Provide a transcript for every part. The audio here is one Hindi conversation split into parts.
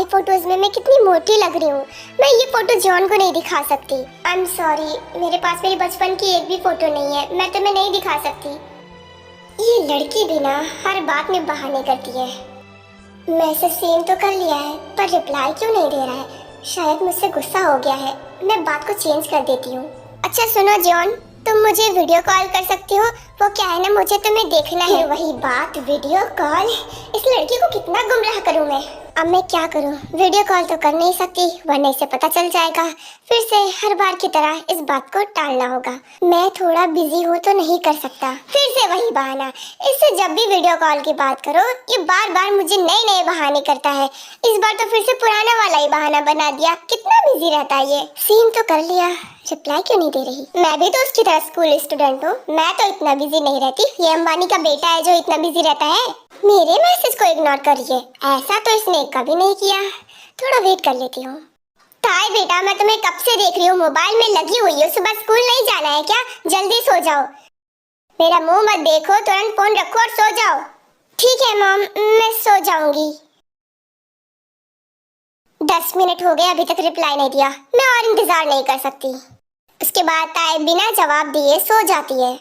फोटोज में मैं कितनी मोटी लग रही हूँ। मैं ये फोटो जॉन को नहीं दिखा सकती। आई एम सॉरी, मेरे पास मेरी बचपन की एक भी फोटो नहीं है, मैं तुम्हें नहीं दिखा सकती। ये लड़की भी ना हर बात में बहाने करती है। मैसेज सेंड तो कर लिया है पर रिप्लाई क्यों नहीं दे रहा है? शायद मुझसे गुस्सा हो गया है। मैं बात को चेंज कर देती हूँ। अच्छा सुनो जॉन, तुम मुझे वीडियो कॉल कर सकती हो? वो क्या है ना, मुझे तुम्हें देखना है। वही बात, वीडियो कॉल। इस लड़की को कितना गुमराह करूं मैं। अब मैं क्या करूं? वीडियो कॉल तो कर नहीं सकती वरना इसे पता चल जाएगा। फिर से हर बार की तरह इस बात को टालना होगा। मैं थोड़ा बिजी हूँ तो नहीं कर सकता। फिर से वही बहाना। इससे जब भी वीडियो कॉल की बात करो ये बार बार मुझे नए नए बहाने करता है। इस बार तो फिर से पुराना वाला ही बहाना बना दिया। कितना बिजी रहता है ये। सीन तो कर लिया, रिप्लाई क्यों नहीं दे रही? मैं भी तो उसकी तरह स्कूल स्टूडेंट हूँ। मैं तो इतना बिजी नहीं रहती। ये अंबानी का बेटा है जो इतना बिजी रहता है। मेरे मैसेज को इग्नोर करिए, ऐसा तो इसने कभी नहीं किया। थोड़ा वेट कर लेती हूँ। ताई बेटा, मैं तुम्हें कब से देख रही हूँ, मोबाइल में लगी हुई हो। सुबह स्कूल नहीं जाना है क्या? जल्दी सो जाओ। मेरा मुंह मत देखो, तुरंत फोन रखो और सो जाओ। ठीक है मॉम, मैं सो जाऊंगी। 10 मिनट हो गए, अभी तक रिप्लाई नहीं दिया। मैं और इंतजार नहीं कर सकती। उसके बाद ताई बिना जवाब दिए सो जाती है।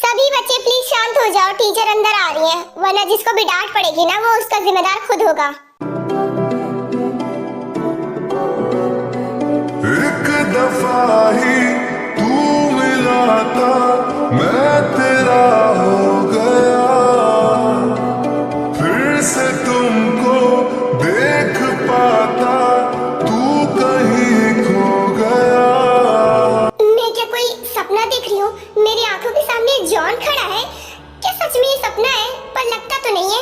सभी बच्चे प्लीज शांत हो जाओ, टीचर अंदर आ रही है, वरना जिसको भी डांट पड़ेगी ना वो उसका जिम्मेदार खुद होगा। एक दफा ही तू मिला था, मैं तेरा हो गया। फिर से तुमको देख पाता, तू कहीं खो गया। मैं क्या कोई सपना देख रही हूँ? मेरी आंखों के सामने जॉन खड़ा है। क्या सच में ये सपना है? पर लगता तो नहीं है।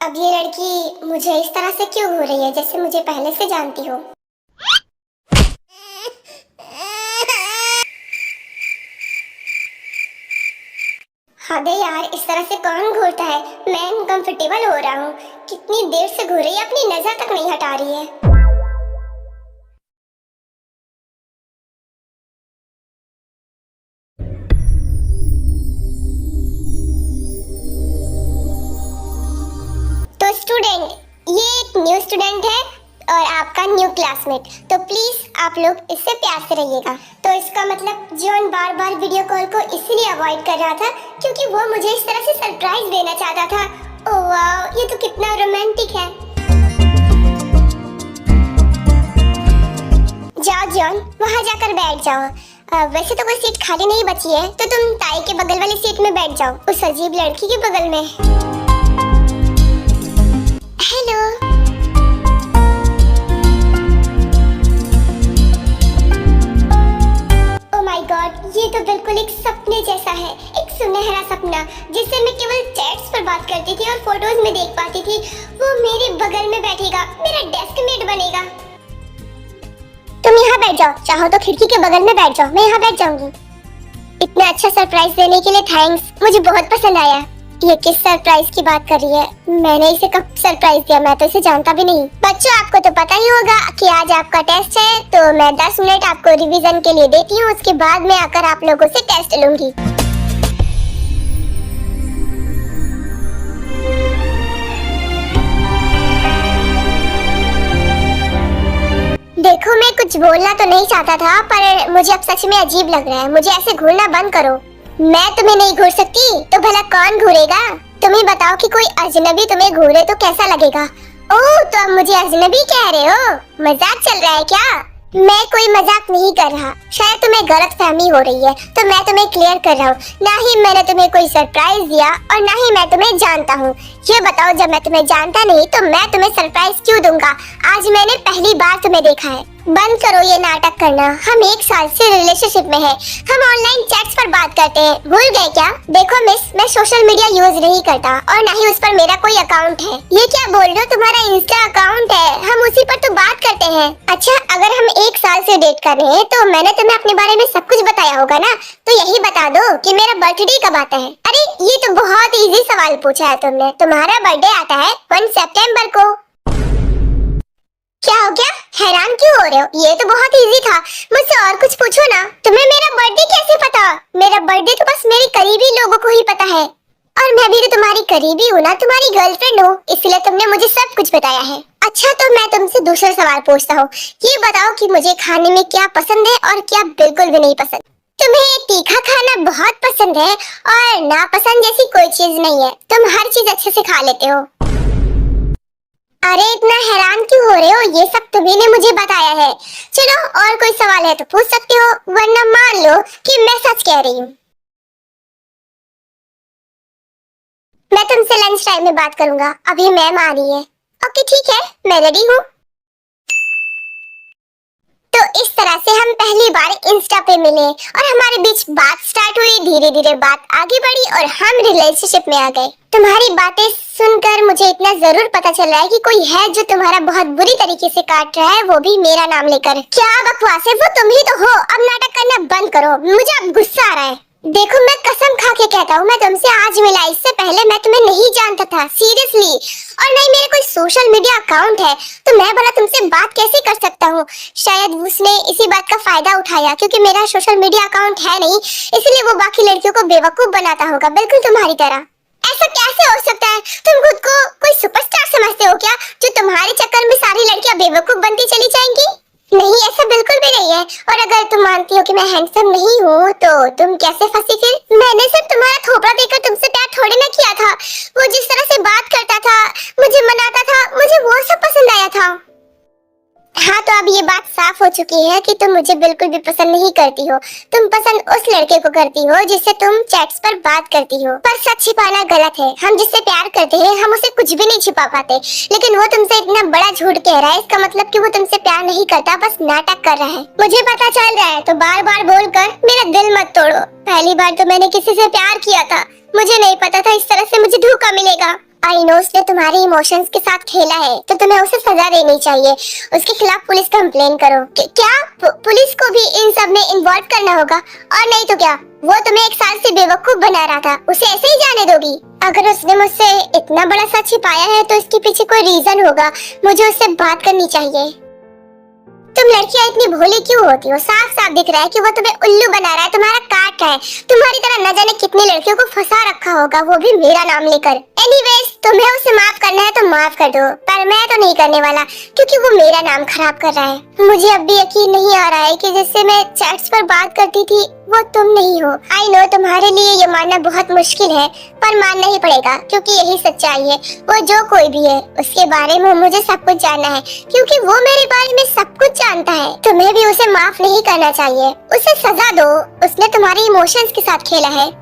अब ये लड़की मुझे इस तरह से क्यों हो रही है जैसे मुझे पहले से जानती हो? अबे यार, इस तरह से कौन घूरता है? मैं अनकंफर्टेबल हो रहा हूँ। कितनी देर से घूर रही है, अपनी नजर तक नहीं हटा रही है। तो स्टूडेंट, ये एक न्यू स्टूडेंट है और आपका न्यू क्लासमेट, तो प्लीज आप लोग इससे प्यार से रहिएगा। तो इसका मतलब जॉन बार बार वीडियो कॉल को इसलिए अवॉइड कर रहा था क्योंकि वो मुझे इस तरह से सरप्राइज देना चाहता था। ओह वाह, ये तो कितना रोमांटिक है। जाओ जॉन, वहाँ जाकर बैठ जाओ। वैसे तो कोई सीट खाली नहीं बची है, तो तुम ताई के बगल वाली सीट में बैठ जाओ, उस अजीब लड़की के बगल में। हेलो। ओह माय गॉड, ये तो बिल्कुल एक सपने जैसा है। एक सुनहरा सपना जिससे मैं केवल चैट्स पर बात करती थी और फोटोज में देख पाती थी। वो मेरे बगल में बैठेगा, मेरा डेस्कमेट बनेगा। तुम यहाँ बैठ जाओ, चाहो तो खिड़की के बगल में बैठ जाओ, मैं यहाँ बैठ जाऊंगी। इतना अच्छा सरप्राइज देने के लिए थैंक्स, मुझे बहुत पसंद आया। ये किस सरप्राइज की बात कर रही है? मैंने इसे कब सरप्राइज दिया? मैं तो इसे जानता भी नहीं। बच्चों, आपको तो पता ही होगा कि आज आपका टेस्ट है, तो मैं 10 मिनट आपको रिवीजन के लिए देती हूँ। उसके बाद मैं आकर आप लोगों से टेस्ट लूंगी। देखो, मैं कुछ बोलना तो नहीं चाहता था, पर मुझे अब सच में अजीब लग रहा है। मुझे ऐसे घूरना बंद करो। मैं तुम्हें नहीं घूर सकती तो भला कौन घूरेगा? तुम ही बताओ कि कोई अजनबी तुम्हें घूरे तो कैसा लगेगा? ओह, तो अब मुझे अजनबी कह रहे हो? मजाक चल रहा है क्या? मैं कोई मजाक नहीं कर रहा। शायद तुम्हें गलतफहमी हो रही है, तो मैं तुम्हें क्लियर कर रहा हूँ। ना ही मैंने तुम्हें कोई सरप्राइज दिया और ना ही मैं तुम्हें जानता हूँ। ये बताओ, जब मैं तुम्हें जानता नहीं तो मैं तुम्हें सरप्राइज क्यों दूंगा? आज मैंने पहली बार तुम्हें देखा है। बंद करो ये नाटक करना। हम 1 साल से रिलेशनशिप में हैं। हम ऑनलाइन चैट्स पर बात करते हैं, भूल गए क्या? देखो मिस, मैं सोशल मीडिया यूज नहीं करता और ना ही उस पर मेरा कोई अकाउंट है। ये क्या बोल रहे हो? तुम्हारा इंस्टा अकाउंट है, हम उसी पर तो बात करते हैं। अच्छा, अगर हम 1 साल से डेट कर रहे हैं तो मैंने तुम्हें अपने बारे में सब कुछ बताया होगा ना? तो यही बता दो कि मेरा बर्थडे कब आता है। अरे ये तो बहुत इजी सवाल पूछा है तुमने। तुम्हारा बर्थडे आता है 1 सितंबर को। क्या हो गया? हैरान क्यों हो रहे हो? ये तो बहुत इजी था, मुझसे और कुछ पूछो ना। तुम्हें मेरा बर्थडे कैसे पता? मेरा बर्थडे तो बस मेरे करीबी लोगों को ही पता है, और मैं भी तो तुम्हारी करीबी हूँ ना, तुम्हारी गर्लफ्रेंड हूँ, इसलिए तुमने मुझे सब कुछ बताया है। अच्छा, तो मैं तुमसे दूसरा सवाल पूछता हूँ, ये बताओ कि मुझे खाने में क्या पसंद है और क्या बिल्कुल भी नहीं पसंद। तुम्हें तीखा खाना बहुत पसंद है और नापसंद जैसी कोई चीज नहीं है, तुम हर चीज अच्छे से खा लेते हो। अरे इतना हैरान क्यों हो रहे हो? ये सब तुम्ही ने मुझे बताया है। चलो, और कोई सवाल है तो पूछ सकते हो, वरना मान लो कि मैं सच कह रही हूँ। मैं तुमसे लंच टाइम में बात करूंगा, अभी मैम आ रही है। ओके ठीक है, मैं रेडी हूँ। तो इस तरह से हम पहली बार इंस्टा पे मिले और हमारे बीच बात स्टार्ट हुई, धीरे धीरे बात आगे बढ़ी और हम रिलेशनशिप में आ गए। तुम्हारी बातें सुनकर मुझे इतना जरूर पता चल रहा है कि कोई है जो तुम्हारा बहुत बुरी तरीके से काट रहा है, वो भी मेरा नाम लेकर। क्या बकवास है, वो तुम ही तो हो। अब नाटक करना बंद करो, मुझे अब गुस्सा आ रहा है। देखो, मैं कसम खा के कहता हूँ, मैं तुमसे आज मिला, इससे पहले मैं तुम्हें नहीं जानता था, सीरियसली। और नहीं मेरा कोई सोशल मीडिया अकाउंट है, तो मैं भला तुमसे बात कैसे कर सकता हूँ? शायद उसने इसी बात का फायदा उठाया, क्योंकि मेरा सोशल मीडिया अकाउंट है नहीं, इसलिए वो बाकी लड़कियों को बेवकूफ बनाता होगा, बिल्कुल तुम्हारी तरह। ऐसा कैसे हो सकता है? तुम खुद को कोई सुपरस्टार समझते हो क्या, जो तुम्हारे चक्कर में सारी लड़कियां बेवकूफ बनती चली जाएंगी? नहीं, ऐसा बिल्कुल भी नहीं है। और अगर तुम मानती हो कि मैं हैंडसम नहीं हूँ, तो तुम कैसे फंसी फिर? मैंने सिर्फ तुम्हारा थोपड़ा देखकर तुमसे प्यार थोड़ी ना किया था। वो जिस तरह से बात करता था, मुझे मनाता था, मुझे वो सब पसंद आया था। हाँ, तो अब ये बात साफ हो चुकी है कि तुम मुझे बिल्कुल भी पसंद नहीं करती हो। तुम पसंद उस लड़के को करती हो जिससे तुम चैट्स पर बात करती हो। पर सच छिपाना गलत है। हम जिससे प्यार करते हैं, हम उसे कुछ भी नहीं छिपा पाते, लेकिन वो तुमसे इतना बड़ा झूठ कह रहा है, इसका मतलब कि वो तुमसे प्यार नहीं करता, बस नाटक कर रहा है। मुझे पता चल रहा है, तो बार बार बोलकर मेरा दिल मत तोड़ो। पहली बार तो मैंने किसी से प्यार किया था, मुझे नहीं पता था इस तरह से मुझे धोखा मिलेगा। आई नो उसने तुम्हारे इमोशंस के साथ खेला है, तो तुम्हें उसे सजा देनी चाहिए। उसके खिलाफ पुलिस कंप्लेन करो। क्या पुलिस को भी इन सब में इन्वॉल्व करना होगा? और नहीं तो क्या, वो तुम्हें 1 साल से बेवकूफ बना रहा था, उसे ऐसे ही जाने दोगी? अगर उसने मुझसे इतना बड़ा सच छिपाया है, तो इसके पीछे कोई रीजन होगा, मुझे उससे बात करनी चाहिए। तुम लड़कियां इतनी भोली क्यों होती हो? साफ साफ दिख रहा है कि वो तुम्हें उल्लू बना रहा है, तुम्हारा काट रहा है। तुम्हारी तरह न जाने कितनी लड़कियों को फंसा रखा होगा, वो भी मेरा नाम लेकर। एनीवेज, तुम्हें उसे माफ करना है तो माफ कर दो, पर मैं तो नहीं करने वाला, क्योंकि वो मेरा नाम खराब कर रहा है। मुझे अब भी यकीन नहीं आ रहा है कि जिससे मैं चैट्स पर बात करती थी, वो तुम नहीं हो। आई नो तुम्हारे लिए ये मानना बहुत मुश्किल है, पर मानना ही पड़ेगा, क्योंकि यही सच्चाई है। वो जो कोई भी है, उसके बारे में मुझे सब कुछ जानना है, क्योंकि वो मेरे बारे में सब कुछ जानता है। तुम्हें भी उसे माफ नहीं करना चाहिए, उसे सजा दो। उसने तुम्हारे इमोशंस के साथ खेला है।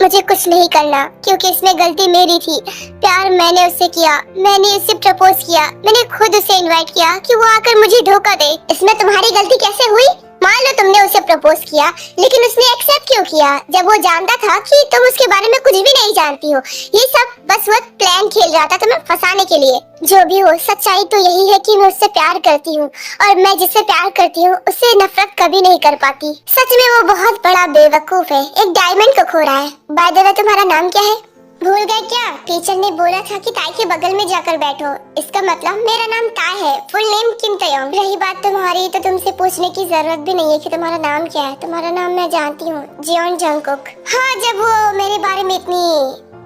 मुझे कुछ नहीं करना, क्योंकि इसमें गलती मेरी थी। प्यार मैंने उससे किया, मैंने उसे प्रपोज किया, मैंने खुद उसे इनवाइट किया कि वो आकर मुझे धोखा दे। इसमें तुम्हारी गलती कैसे हुई? मान लो तुमने उसे प्रपोज किया, लेकिन उसने एक्सेप्ट क्यों किया, जब वो जानता था कि तुम उसके बारे में कुछ भी नहीं जानती हो? ये सब बस वो प्लान खेल रहा था तुम्हें फंसाने के लिए। जो भी हो, सच्चाई तो यही है कि मैं उससे प्यार करती हूँ, और मैं जिससे प्यार करती हूँ उससे नफरत कभी नहीं कर पाती। सच में वो बहुत बड़ा बेवकूफ है, एक डायमंड को खो रहा है। बाय द वे, तुम्हारा नाम क्या है? भूल गए क्या? टीचर ने बोला था कि ताई के बगल में जाकर बैठो। इसका मतलब मेरा नाम ताई है, फुल नेम किम तयोंग। रही बात तुम्हारी, तो तुमसे पूछने की जरूरत भी नहीं है कि तुम्हारा नाम क्या है। तुम्हारा नाम मैं जानती हूँ, जियोन जंगकुक। हाँ, जब वो मेरे बारे में इतनी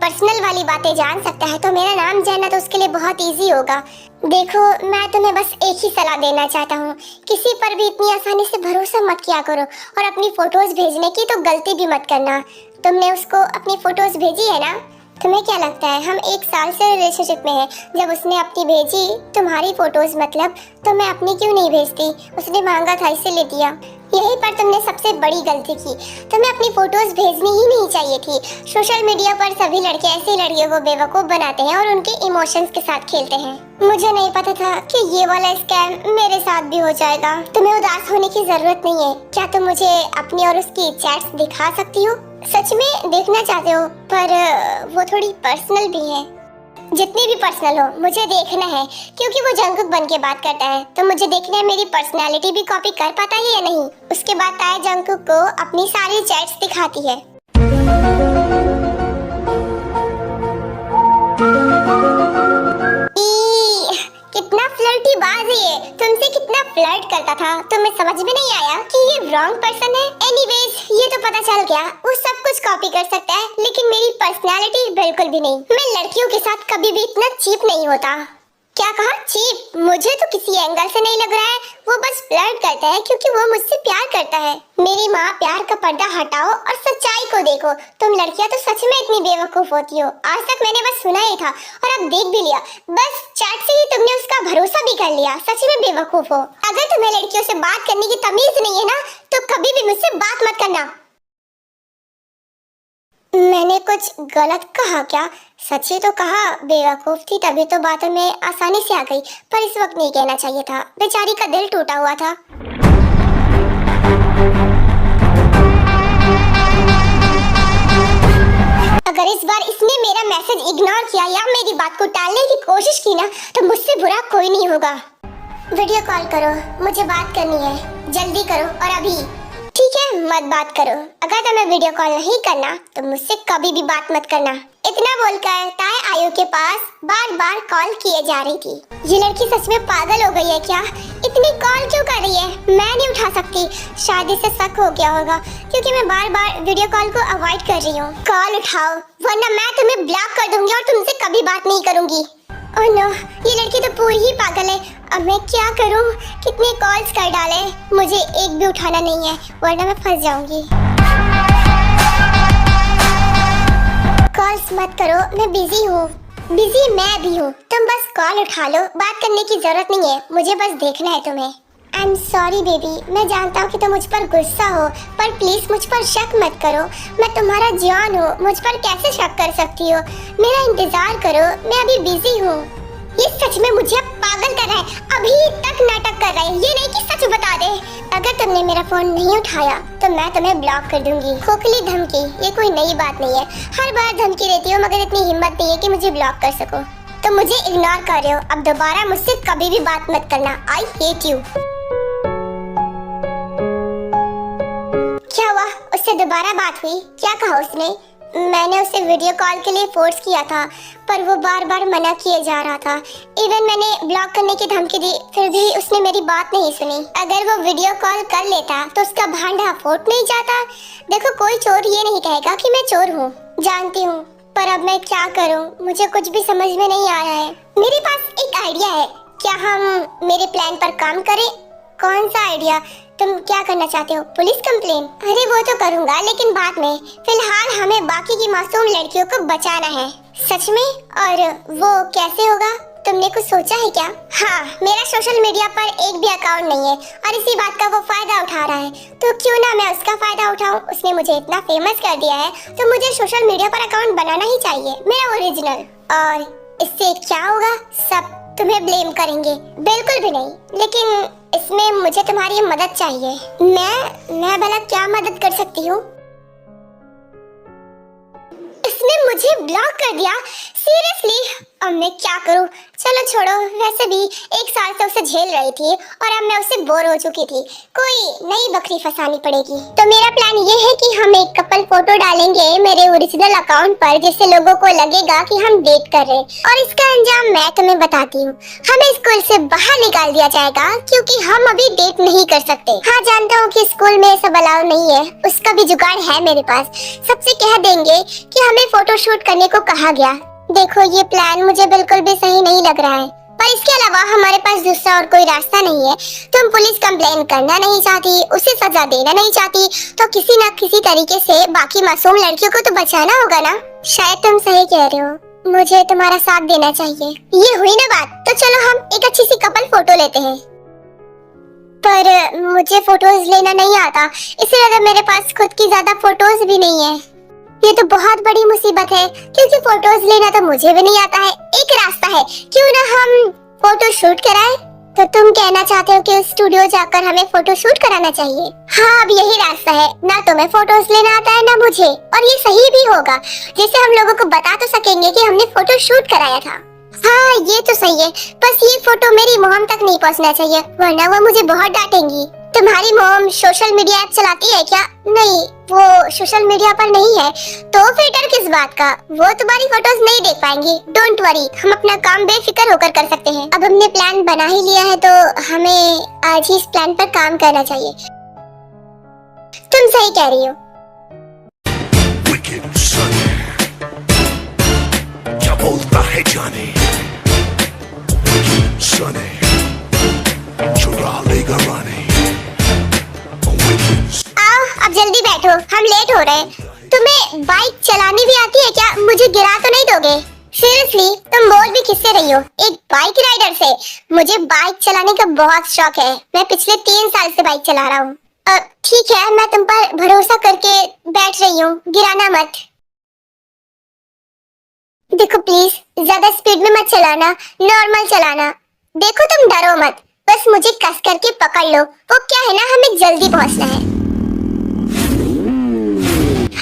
पर्सनल वाली बातें जान सकता है, तो मेरा नाम जानना तो उसके लिए बहुत इजी होगा। देखो, मैं तुम्हें बस एक ही सलाह देना चाहता हूँ, किसी पर भी इतनी आसानी से भरोसा मत किया करो, और अपनी फोटोज भेजने की तो गलती भी मत करना। तुमने उसको अपनी फोटोज भेजी है ना? तुम्हें क्या लगता है हम 1 साल से रिलेशनशिप में हैं? जब उसने अपनी भेजी तुम्हारी फोटोज, मतलब तो मैं अपनी क्यों नहीं भेजती? उसने मांगा था, इसीलिए दिया। यही पर तुमने सबसे बड़ी गलती की, तुम्हें अपनी फोटोज भेजनी ही नहीं चाहिए थी। सोशल मीडिया पर सभी लड़के ऐसी लड़कियों को बेवकूफ बनाते हैं और उनके इमोशंस के साथ खेलते हैं। मुझे नहीं पता था कि ये वाला स्कैम मेरे साथ भी हो जाएगा। तुम्हें उदास होने की जरूरत नहीं है। क्या तुम मुझे अपनी और उसकी चैट्स दिखा सकती हो? सच में देखना चाहते हो? पर वो थोड़ी पर्सनल भी है। जितनी भी पर्सनल हो, मुझे देखना है, क्योंकि वो जंगकुक बन के बात करता है, तो मुझे देखना है मेरी पर्सनालिटी भी कॉपी कर पाता है या नहीं। उसके बाद ताई जंगकुक को अपनी सारी चैट्स दिखाती है। कितना फ्लर्टी धोखेबाज है ये, तुमसे कितना फ्लर्ट करता था, तुम्हें समझ में नहीं आया कि ये रॉन्ग पर्सन है। एनीवेज, ये तो पता चल गया वो सब कुछ कॉपी कर सकता है, लेकिन मेरी पर्सनालिटी बिल्कुल भी नहीं। मैं लड़कियों के साथ कभी भी इतना चीप नहीं होता। क्या कहा? चीप? मुझे तो किसी एंगल से नहीं लग रहा है, वो बस फ्लर्ट करता है क्योंकि वो मुझसे प्यार करता है। मेरी माँ, प्यार का पर्दा हटाओ और सच्चाई को देखो। तुम लड़कियां तो सच में इतनी बेवकूफ होती हो। आज तक मैंने बस सुना ही था और अब देख भी लिया। बस चैट से ही तुमने उसका भरोसा भी कर लिया। सच में बेवकूफ हो। अगर तुम्हें लड़कियों से बात करने की तमीज नहीं है ना, तो कभी भी मुझसे बात मत करना। मैंने कुछ गलत कहा क्या? सच ही तो कहा, बेवकूफ थी तभी तो बातों में आसानी से आ गई, पर इस वक्त नहीं कहना चाहिए था। बेचारी का दिल टूटा हुआ था। अगर इस बार इसने मेरा मैसेज इग्नोर किया या मेरी बात को टालने की कोशिश की ना, तो मुझसे बुरा कोई नहीं होगा। वीडियो कॉल करो, मुझे बात करनी है। जल्दी करो और अभी। ठीक है, मत बात करो। अगर तुम्हें वीडियो कॉल नहीं करना तो मुझसे कभी भी बात मत करना। इतना बोलकर ताए आयु के पास बार बार कॉल किए जा रही थी। ये लड़की सच में पागल हो गई है क्या? इतनी कॉल क्यों कर रही है? मैं नहीं उठा सकती। शायद इसे शक हो गया होगा क्योंकि मैं बार बार वीडियो कॉल को अवॉइड कर रही हूँ। कॉल उठाओ वरना मैं तुम्हें ब्लॉक कर दूंगी और तुमसे कभी बात नहीं करूंगी। ओह नो, ये लड़की तो पूरी ही पागल है। अब मैं क्या करूं? कितने कॉल्स कर डाले, मुझे एक भी उठाना नहीं है वरना मैं फंस जाऊंगी। कॉल्स मत करो, मैं बिजी हूँ। बिजी मैं भी हूँ, तुम बस कॉल उठा लो। बात करने की जरूरत नहीं है, मुझे बस देखना है तुम्हें। आई एम सॉरी बेबी, मैं जानता हूँ कि तुम मुझ पर गुस्सा हो, पर प्लीज मुझ पर शक मत करो। मैं तुम्हारा जान हूँ, मुझ पर कैसे शक कर सकती हो? मेरा इंतजार करो, मैं अभी बिजी हूँ। ये सच में मुझे अब पागल कर रहा है। अभी तक नाटक कर रहा है, ये नहीं कि सच बता दे। अगर तुमने मेरा फोन नहीं उठाया तो मैं तुम्हें ब्लॉक कर दूंगी। खोखली धमकी, ये कोई नई बात नहीं है। हर बार धमकी देती हो मगर इतनी हिम्मत नहीं है कि मुझे ब्लॉक कर सको। तो मुझे इग्नोर कर रहे हो। अब दोबारा मुझसे कभी भी बात मत करना। I hate you. क्या हुआ? उससे दोबारा बात हुई? क्या कहा उसने? मैंने उसे वीडियो कॉल के लिए फोर्स किया था पर वो बार बार मना किए जा रहा था। इवन मैंने ब्लॉक करने की धमकी दी, फिर भी उसने मेरी बात नहीं सुनी। अगर वो वीडियो कॉल कर लेता तो उसका भांडा फूट नहीं जाता। देखो, कोई चोर ये नहीं कहेगा कि मैं चोर हूँ, जानती हूँ, पर अब मैं क्या करूँ? मुझे कुछ भी समझ में नहीं आ रहा है। मेरे पास एक आइडिया है, क्या हम मेरे प्लान पर काम करें? कौन सा आइडिया? तुम क्या करना चाहते हो? Police complain? अरे वो तो करूंगा लेकिन बाद में। फिलहाल हमें बाकी की मासूम लड़कियों को बचाना है। सच में? और वो कैसे होगा? तुमने कुछ सोचा है क्या? हाँ, मेरा सोशल मीडिया पर एक भी अकाउंट नहीं है और इसी बात का वो फायदा उठा रहा है, तो क्यों ना मैं उसका फायदा उठाऊं। उसने मुझे इतना फेमस कर दिया है तो मुझे सोशल मीडिया पर अकाउंट बनाना ही चाहिए, मेरा ओरिजिनल। और इससे क्या होगा? सब तुम्हें ब्लेम करेंगे। बिल्कुल भी नहीं, लेकिन इसमें मुझे तुम्हारी मदद चाहिए। मैं भला क्या मदद कर सकती हूँ? इसने मुझे ब्लॉक कर दिया? सीरियसली? अब मैं क्या करूँ? चलो छोड़ो, वैसे भी एक साल से उसे झेल रही थी और अब मैं उससे बोर हो चुकी थी। कोई नई बकरी फंसानी पड़ेगी। तो मेरा प्लान ये है कि हम एक कपल फोटो डालेंगे मेरे ओरिजिनल अकाउंट पर, जिससे लोगों को लगेगा कि हम डेट कर रहे हैं। और इसका अंजाम मैं तुम्हें बताती हूँ। हमें स्कूल से बाहर निकाल दिया जाएगा क्योंकि हम अभी डेट नहीं कर सकते। हाँ, जानता हूँ कि स्कूल में सब अलाउ नहीं है, उसका भी जुगाड़ है मेरे पास। सबसे कह देंगे कि हमें फोटो शूट करने को कहा गया। देखो, ये प्लान मुझे बिल्कुल भी सही नहीं लग रहा है, पर इसके अलावा हमारे पास दूसरा और कोई रास्ता नहीं है। तुम पुलिस कंप्लेन करना नहीं चाहती, उसे सजा देना नहीं चाहती, तो किसी न किसी तरीके से बाकी मासूम लड़कियों को तो बचाना होगा ना। शायद तुम सही कह रहे हो, मुझे तुम्हारा साथ देना चाहिए। ये हुई ना बात, तो चलो हम एक अच्छी सी कपल फोटो लेते हैं। पर मुझे फोटोज लेना नहीं आता, इसलिए मेरे पास खुद की ज्यादा फोटोज भी नहीं है। ये तो बहुत बड़ी मुसीबत है क्योंकि फोटोज लेना तो मुझे भी नहीं आता है। एक रास्ता है, क्यों ना हम फोटो शूट कराएं? तो तुम कहना चाहते हो कि उस स्टूडियो जाकर हमें फोटो शूट कराना चाहिए? हाँ, अब यही रास्ता है। ना तुम्हें फोटोज लेना आता है ना मुझे, और ये सही भी होगा, जिससे हम लोगों को बता तो सकेंगे कि हमने फोटो शूट कराया था। हाँ, ये तो सही है, बस ये फोटो मेरी मॉम तक नहीं पहुंचना चाहिए वरना वो मुझे बहुत डांटेंगी। तो तुम्हारी मॉम सोशल मीडिया ऐप चलाती है क्या? नहीं, वो सोशल मीडिया पर नहीं है। तो फिर डर किस बात का? वो तुम्हारी फोटोज नहीं देख पाएंगी। डोंट वरी, हम अपना काम बेफिक्र होकर कर सकते हैं। अब हमने प्लान बना ही लिया है तो हमें आज ही इस प्लान पर काम करना चाहिए। तुम सही कह रही हो। Wicked Sunny, क्या बोलता है जाने? Wicked Sunny, चुरा लेगा रानी। Wicked आओ अब जल्दी बैठो, हम लेट हो रहे हैं। तुम्हें बाइक चलानी भी आती है क्या? मुझे गिरा तो नहीं दोगे? सीरियसली तुम बोल भी किससे रही हो? एक बाइक राइडर से। मुझे बाइक चलाने का बहुत शौक है। मैं पिछले 3 साल से बाइक चला रहा हूँ। ठीक है, मैं तुम पर भरोसा करके बैठ रही हूँ, गिराना मत। देखो प्लीज, ज्यादा स्पीड में मत चलाना, नॉर्मल चलाना। देखो तुम डरो मत, बस मुझे कस करके पकड़ लो। वो क्या है ना, हमें जल्दी पहुंचना है।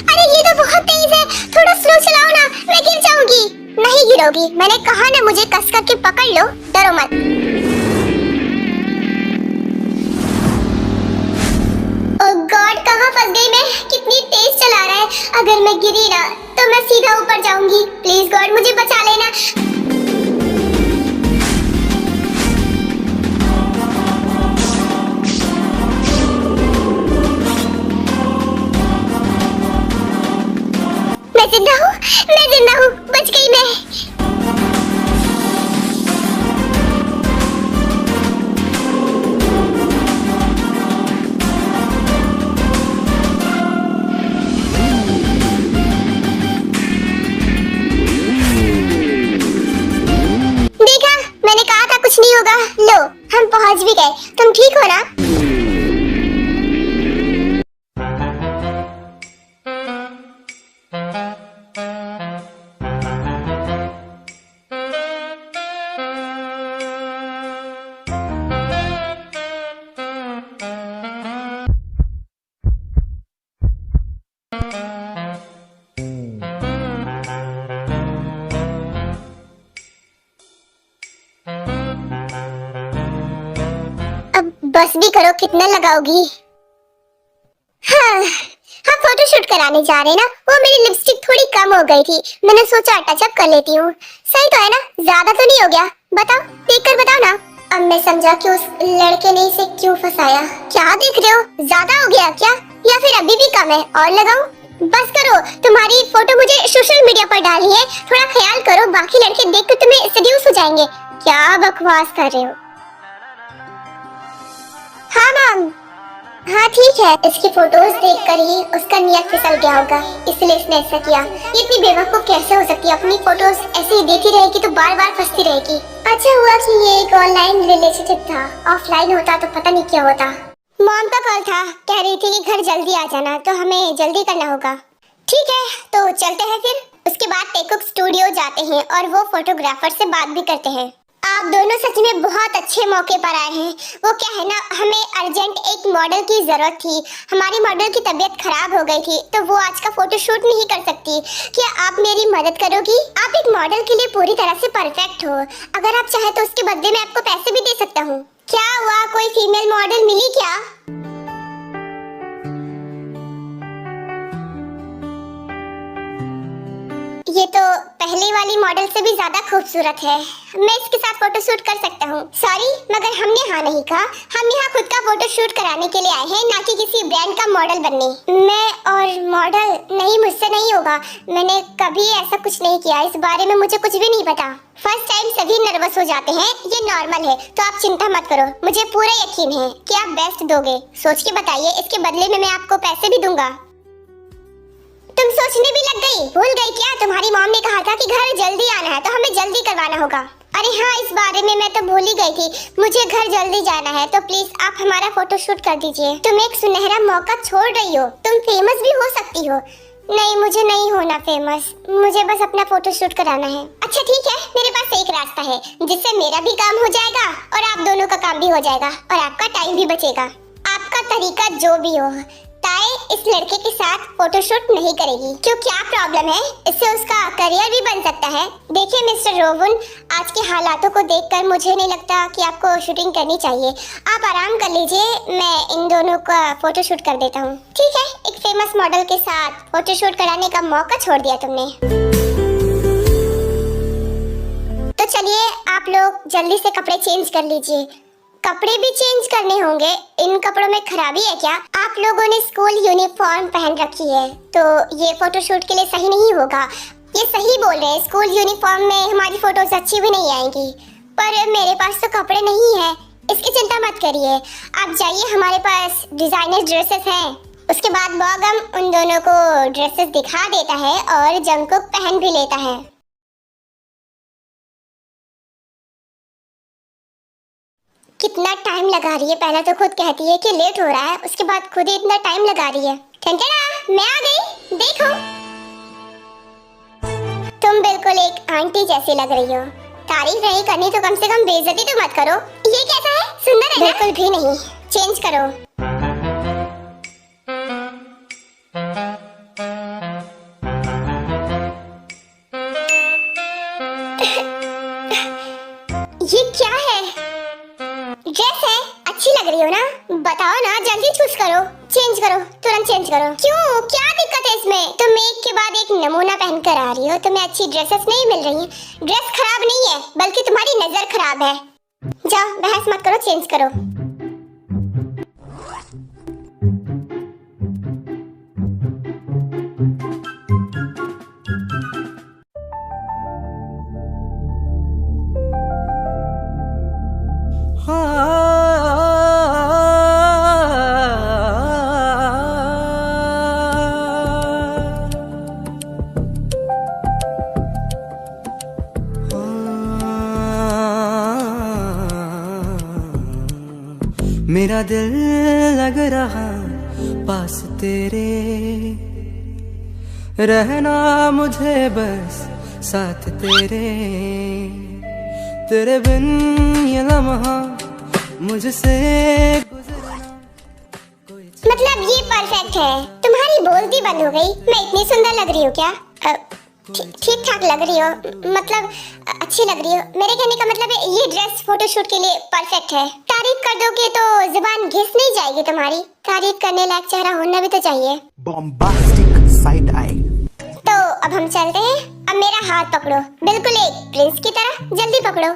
अरे ये तो बहुत तेज है, थोड़ा स्लो चलाओ ना, मैं गिर जाऊंगी। नहीं गिरोगी, मैंने कहा ना, मुझे कस करके पकड़ लो, डरो मत। ओह गॉड, कहाँ फंस गई मैं? कितनी तेज चला रहा है। अगर मैं गिरी ना तो मैं सीधा ऊपर जाऊंगी। प्लीज गॉड मुझे बचा लेना। मैं जिंदा हूँ, बच गई मैं। देखा, मैंने कहा था कुछ नहीं होगा। लो, हम पहुंच भी गए। तुम ठीक हो ना? अब बस भी करो, कितना लगाओगी? हाँ, फोटो शूट कराने जा रहे हैं ना। वो मेरी लिपस्टिक थोड़ी कम हो गई थी, मैंने सोचा टचअप कर लेती हूँ। सही तो है ना? ज्यादा तो नहीं हो गया? बताओ, देख कर बताओ ना। अब मैं समझा कि उस लड़के ने इसे क्यों फंसाया। क्या देख रहे हो? ज्यादा हो गया क्या, या फिर अभी भी कम है? और लगाऊं? बस करो, तुम्हारी फोटो मुझे सोशल मीडिया पर डालनी है। थोड़ा ख्याल करो, बाकी लड़के देख कर तुम्हें सेड्यूस हो जाएंगे। क्या बकवास कर रहे हो? हाँ मैम, हाँ ठीक है। इसकी फोटोज देखकर ही उसका नियत फिसल गया होगा, इसलिए इसने ऐसा किया। ये इतनी बेवकूफ कैसे हो सकती है? अपनी फोटोज ऐसे ही देखती रहेगी तो बार बार फंसती रहेगी। अच्छा हुआ कि ये एक ऑनलाइन रिलेशनशिप था, ऑफलाइन होता तो पता नहीं क्या होता। मॉम का कॉल था, कह रही थी कि घर जल्दी आ जाना, तो हमें जल्दी करना होगा। ठीक है, तो चलते हैं फिर। उसके बाद टेकउप स्टूडियो जाते हैं और वो फोटोग्राफर से बात भी करते हैं। आप दोनों सच में बहुत अच्छे मौके पर आए हैं। वो क्या है ना, हमें अर्जेंट एक मॉडल की जरूरत थी। हमारी मॉडल की तबीयत खराब हो गई थी, तो वो आज का फोटो शूट नहीं कर सकती। क्या आप मेरी मदद करोगी? आप एक मॉडल के लिए पूरी तरह से परफेक्ट हो। अगर आप चाहे तो उसके बदले में आपको पैसे भी दे सकता हूँ। क्या हुआ, कोई फीमेल मॉडल मिली क्या? ये तो पहली वाली मॉडल से भी ज्यादा खूबसूरत है। मैं इसके साथ फोटो शूट कर सकता हूँ। सॉरी, मगर हमने हाँ नहीं कहा। हम यहाँ खुद का फोटो शूट कराने के लिए आए हैं, ना कि किसी ब्रांड का मॉडल बनने। मैं और मॉडल नहीं, मुझसे नहीं होगा। मैंने कभी ऐसा कुछ नहीं किया, इस बारे में मुझे कुछ भी नहीं पता। फर्स्ट टाइम सभी नर्वस हो जाते हैं, ये नॉर्मल है। तो आप चिंता मत करो, मुझे पूरा यकीन है कि आप बेस्ट दोगे। सोच के बताइए, इसके बदले में मैं आपको पैसे भी दूंगा। तुम सोचने भी लग गई? भूल गई क्या? तुम्हारी मॉम ने कहा था कि घर जल्दी आना है, तो हमें जल्दी करवाना होगा। अरे हाँ, इस बारे में मैं तो भूल ही गई थी। मुझे घर जल्दी जाना है, तो प्लीज आप हमारा फोटो शूट कर दीजिए। तुम एक सुनहरा मौका छोड़ रही हो, तुम फेमस भी हो सकती हो। नहीं, मुझे नहीं होना फेमस, मुझे बस अपना फोटो शूट कराना है। अच्छा ठीक है, मेरे पास एक रास्ता है जिससे मेरा भी काम हो जाएगा और आप दोनों का काम भी हो जाएगा और आपका टाइम भी बचेगा। आपका तरीका जो भी हो, ताए इस लड़के के साथ फोटोशूट नहीं करेगी। क्यों, क्या प्रॉब्लम है? इससे उसका करियर भी बन सकता है। देखिए मिस्टर रोवन, आज के हालातों को देखकर मुझे नहीं लगता कि आपको शूटिंग करनी चाहिए। आप आराम कर लीजिए, मैं इन दोनों का फोटोशूट कर देता हूँ। ठीक है, एक फेमस मॉडल के साथ फोटोशूट कराने का मौका छोड़ दिया तुमने। तो चलिए आप लोग जल्दी से कपड़े चेंज कर लीजिए। कपड़े भी चेंज करने होंगे, इन कपड़ों में खराबी है क्या? आप लोगों ने स्कूल यूनिफॉर्म पहन रखी है तो ये फोटोशूट के लिए सही नहीं होगा। ये सही बोल रहे हैं, स्कूल यूनिफॉर्म में हमारी फोटोज अच्छी भी नहीं आएंगी। पर मेरे पास तो कपड़े नहीं है, इसकी चिंता मत करिए। आप जाइए, हमारे पास डिजाइनर ड्रेसेस हैं। उसके बाद बॉगम उन दोनों को ड्रेसेस दिखा देता है और जंगकुक पहन भी लेता है। कितना टाइम लगा रही है, पहले तो खुद कहती है कि लेट हो रहा है, उसके बाद खुद ही इतना टाइम लगा रही है। ठंडा, मैं आ गई, देखो। तुम बिल्कुल एक आंटी जैसी लग रही हो। तारीफ नहीं करनी तो कम से कम बेइज्जती तो मत करो। ये कैसा है, सुंदर है ना? बिल्कुल भी नहीं, चेंज करो। ये क्या है? ड्रेस है, अच्छी लग रही हो ना? बताओ ना, जल्दी चूज करो, चेंज करो, तुरंत चेंज करो। क्यों, क्या दिक्कत है इसमें? तुम एक के बाद एक नमूना पहन कर आ रही हो, तुम्हें अच्छी ड्रेसेस नहीं मिल रही हैं। ड्रेस खराब नहीं है, बल्कि तुम्हारी नजर खराब है। जाओ, बहस मत करो, चेंज करो। मेरा दिल लग रहा पास तेरे, रहना मुझे बस साथ तेरे। तेरे बिन ये लम्हा मुझसे गुजरना कोई। मतलब ये परफेक्ट है। तुम्हारी बोलती बंद हो गई। मैं इतनी सुंदर लग रही हूँ क्या? ठीक ठाक लग रही हो, मतलब अच्छी लग रही हो। मेरे कहने का मतलब है ये ड्रेस फोटोशूट के लिए परफेक्ट है। तारीफ कर दोगे तो जुबान घिस नहीं जाएगी तुम्हारी। तारीफ करने लायक चेहरा होना भी तो चाहिए। Bombastic side I. तो अब हम चलते हैं। अब मेरा हाथ पकड़ो, बिल्कुल एक प्रिंस की तरह। जल्दी पकड़ो।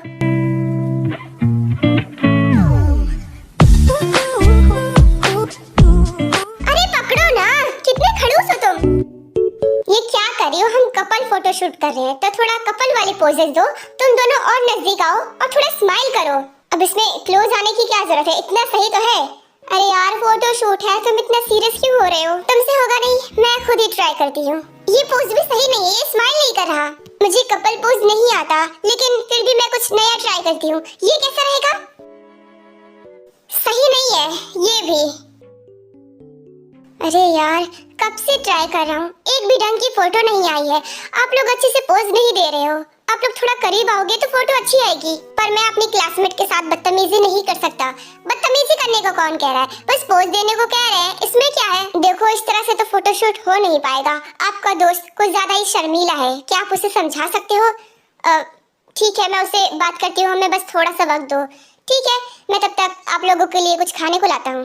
अरे पकड़ो ना, कितने खड़ूस हो तुम। ये क्या कर रही हो? हम कपल फोटोशूट कर रहे हैं तो थोड़ा कपल वाली पोजेस दो। तुम दोनों और नजदीक आओ और थोड़ा स्माइल करो। अब इसमें क्लोज आने की क्या जरूरत है, इतना सही तो है। अरे यार, फोटोशूट है, तुम इतना सीरियस क्यों हो रहे हो? तुमसे होगा नहीं, मैं खुद ही ट्राई करती हूँ। ये पोज भी सही नहीं है, ये स्माइल नहीं कर रहा। मुझे कपल पोज नहीं आता, लेकिन फिर भी मैं कुछ नया ट्राई करती हूँ। ये कैसा रहेगा? सही नहीं है ये भी। अरे यार, कब से ट्राई कर रहा हूँ, एक भी ढंग की फोटो नहीं आई है। आप लोग अच्छे से पोज नहीं दे रहे हो। आप लोग थोड़ा करीब आओगे तो फोटो अच्छी आएगी। पर मैं अपनी क्लासमेट के साथ बदतमीजी नहीं कर सकता। बदतमीजी करने को कौन कह रहा है, बस पोज देने को कह रहे हैं, इसमें क्या है? देखो, इस तरह से तो फोटोशूट हो नहीं पाएगा। आपका दोस्त कुछ ज्यादा ही शर्मीला है, क्या आप उसे समझा सकते हो? ठीक है, मैं उसे बात करती हूँ, हमें बस थोड़ा सा वक्त दो। ठीक है, मैं तब तक आप लोगों के लिए कुछ खाने को लाता हूँ।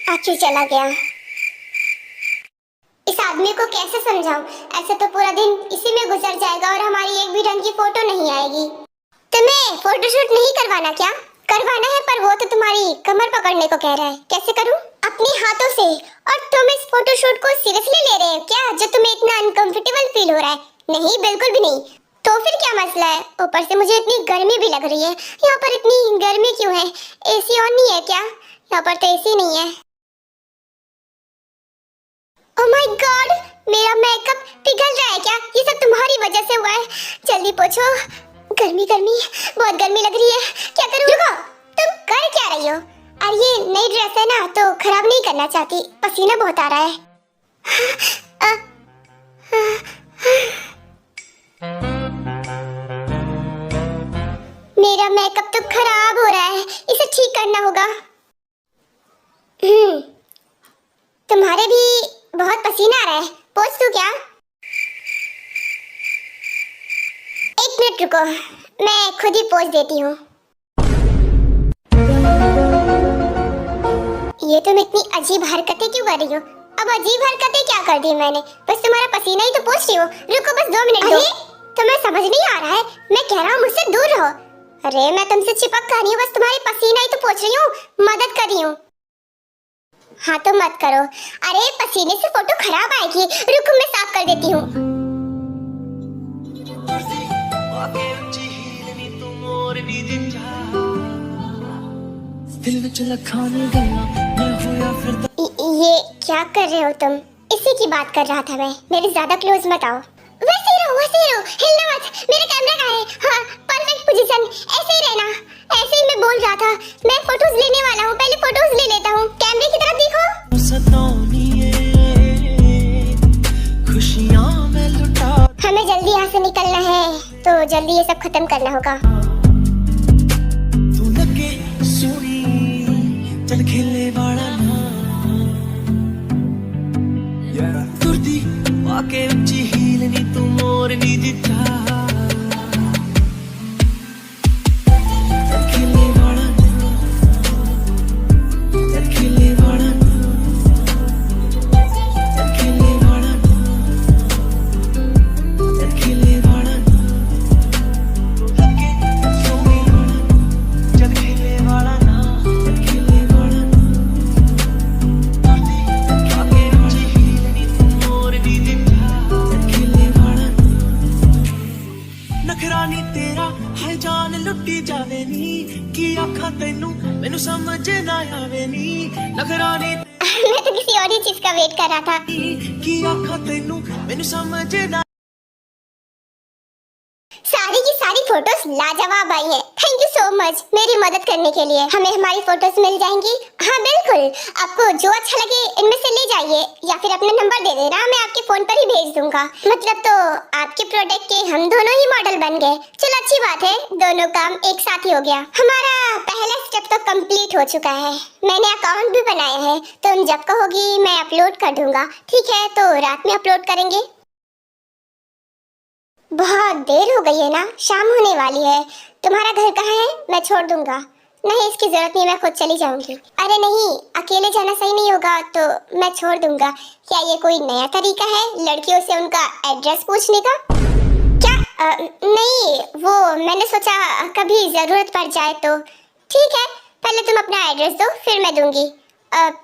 आखिर चला गया। इस आदमी को कैसे समझाऊं? ऐसे तो पूरा दिन इसी में गुजर जाएगा और हमारी एक भी ढंग की फोटो नहीं आएगी। तुम्हें फोटोशूट नहीं करवाना क्या? करवाना है, पर वो तो तुम्हारी कमर पकड़ने को कह रहा है। कैसे करूं? अपने हाथों से। और तुम इस फोटोशूट को सीरियसली ले रहे हो क्या, जो तुम्हें इतना अनकंफर्टेबल फील हो रहा है? नहीं, बिल्कुल भी नहीं। तो फिर क्या मसला है? ऊपर से मुझे इतनी गर्मी भी लग रही है। यहाँ पर इतनी गर्मी क्यों है? एसी ऑन नहीं है क्या? यहाँ पर तो एसी नहीं है। ओह माय गॉड, मेरा मेकअप पिघल रहा है क्या? ये सब तुम्हारी वजह से हुआ है। जल्दी पोछो। गर्मी गर्मी, बहुत गर्मी लग रही है। क्या करूं? रुको, तुम कर क्या रही हो? और ये नई ड्रेस है ना, तो खराब नहीं करना चाहती। पसीना बहुत आ रहा है। मेरा मेकअप तो खराब हो रहा है, इसे ठीक करना होगा। तुम्हारे भी बहुत पसीना आ रहा है, पोंछ दूं क्या? एक मिनट रुको, मैं खुद ही पोंछ देती हूँ। ये तुम इतनी अजीब हरकतें क्यों कर रही हो? अब अजीब हरकतें क्या कर दी मैंने? बस तुम्हारा पसीना ही तो पोंछ रही हो। रुको बस 2 मिनट दो। तुम्हें समझ नहीं आ रहा है? मैं कह रहा हूँ मुझसे दूर रहो। अरे मैं तुमसे चिपक कर रही हूँ, बस तुम्हारी पसीना ही तो पोंछ रही हूँ, मदद कर रही हूँ। हाँ तो मत करो। अरे पसीने से फोटो खराब आएगी। रुको मैं साफ कर देती हूँ। ये क्या कर रहे हो तुम? इसी की बात कर रहा था मैं। मेरे ज्यादा क्लोज मत आओ। वैसे ही रहो, हिलना मत। मेरा कैमरा कहाँ है? हाँ परफेक्ट पोजीशन, ऐसे ही रहना। ऐसे ही मैं बोल रहा था, मैं फोटोज लेने वाला हूँ, पहले फोटोज ले लेता हूँ। कैमरे की तरफ देखो। हमें जल्दी यहाँ से निकलना है, तो जल्दी ये सब खत्म करना होगा। चल खेले वाला ना तुरदी वाके उच्ची हील नी तू मोर नी जिता चल खेले वाला ना चल खेले वाला ना चल खेले वाला ना चल खेले वाला ना लगे सोने वाला चल खेले वाला ना चल खेले वाला ना वाके उच्ची हील नी तू मोर नी जिता चल खेले वाला ना नखरानी तेरा है जान लुट्टी जावे नी की आखा तेनू मैनू समझ ना आवे नी नखरानी मैं तो किसी और ही चीज का वेट कर रहा था। की आखा तेनू मैनू समझ ना सारी की सारी फोटोज लाजवाब आई हैं। थैंक यू सो मच मेरी मदद करने के लिए। हमें हमारी फोटोज मिल जाएंगी? हाँ बिल्कुल, आपको जो अच्छा लगे इनमें से ले जाइए, या फिर अपना नंबर दे देना, मैं आपके फोन पर ही भेज दूंगा। मतलब तो आपके प्रोडक्ट के हम दोनों ही मॉडल बन गए। चलो अच्छी बात है, दोनों काम एक साथ ही हो गया। हमारा पहला स्टेप तो कंप्लीट हो चुका है। मैंने अकाउंट भी बनाया है, तुम जब कहोगी मैं अपलोड कर दूंगा। ठीक है, तो रात में अपलोड करेंगे। बहुत देर हो गई है ना, शाम होने वाली है। तुम्हारा घर कहाँ है? मैं छोड़ दूंगा। नहीं इसकी जरूरत नहीं, मैं खुद चली जाऊंगी। अरे नहीं, अकेले जाना सही नहीं होगा, तो मैं छोड़ दूंगा। क्या ये कोई नया तरीका है लड़कियों से उनका एड्रेस पूछने का? क्या? नहीं, वो मैंने सोचा कभी जरूरत पड़ जाए तो। ठीक है, पहले तुम अपना एड्रेस दो, फिर मैं दूंगी।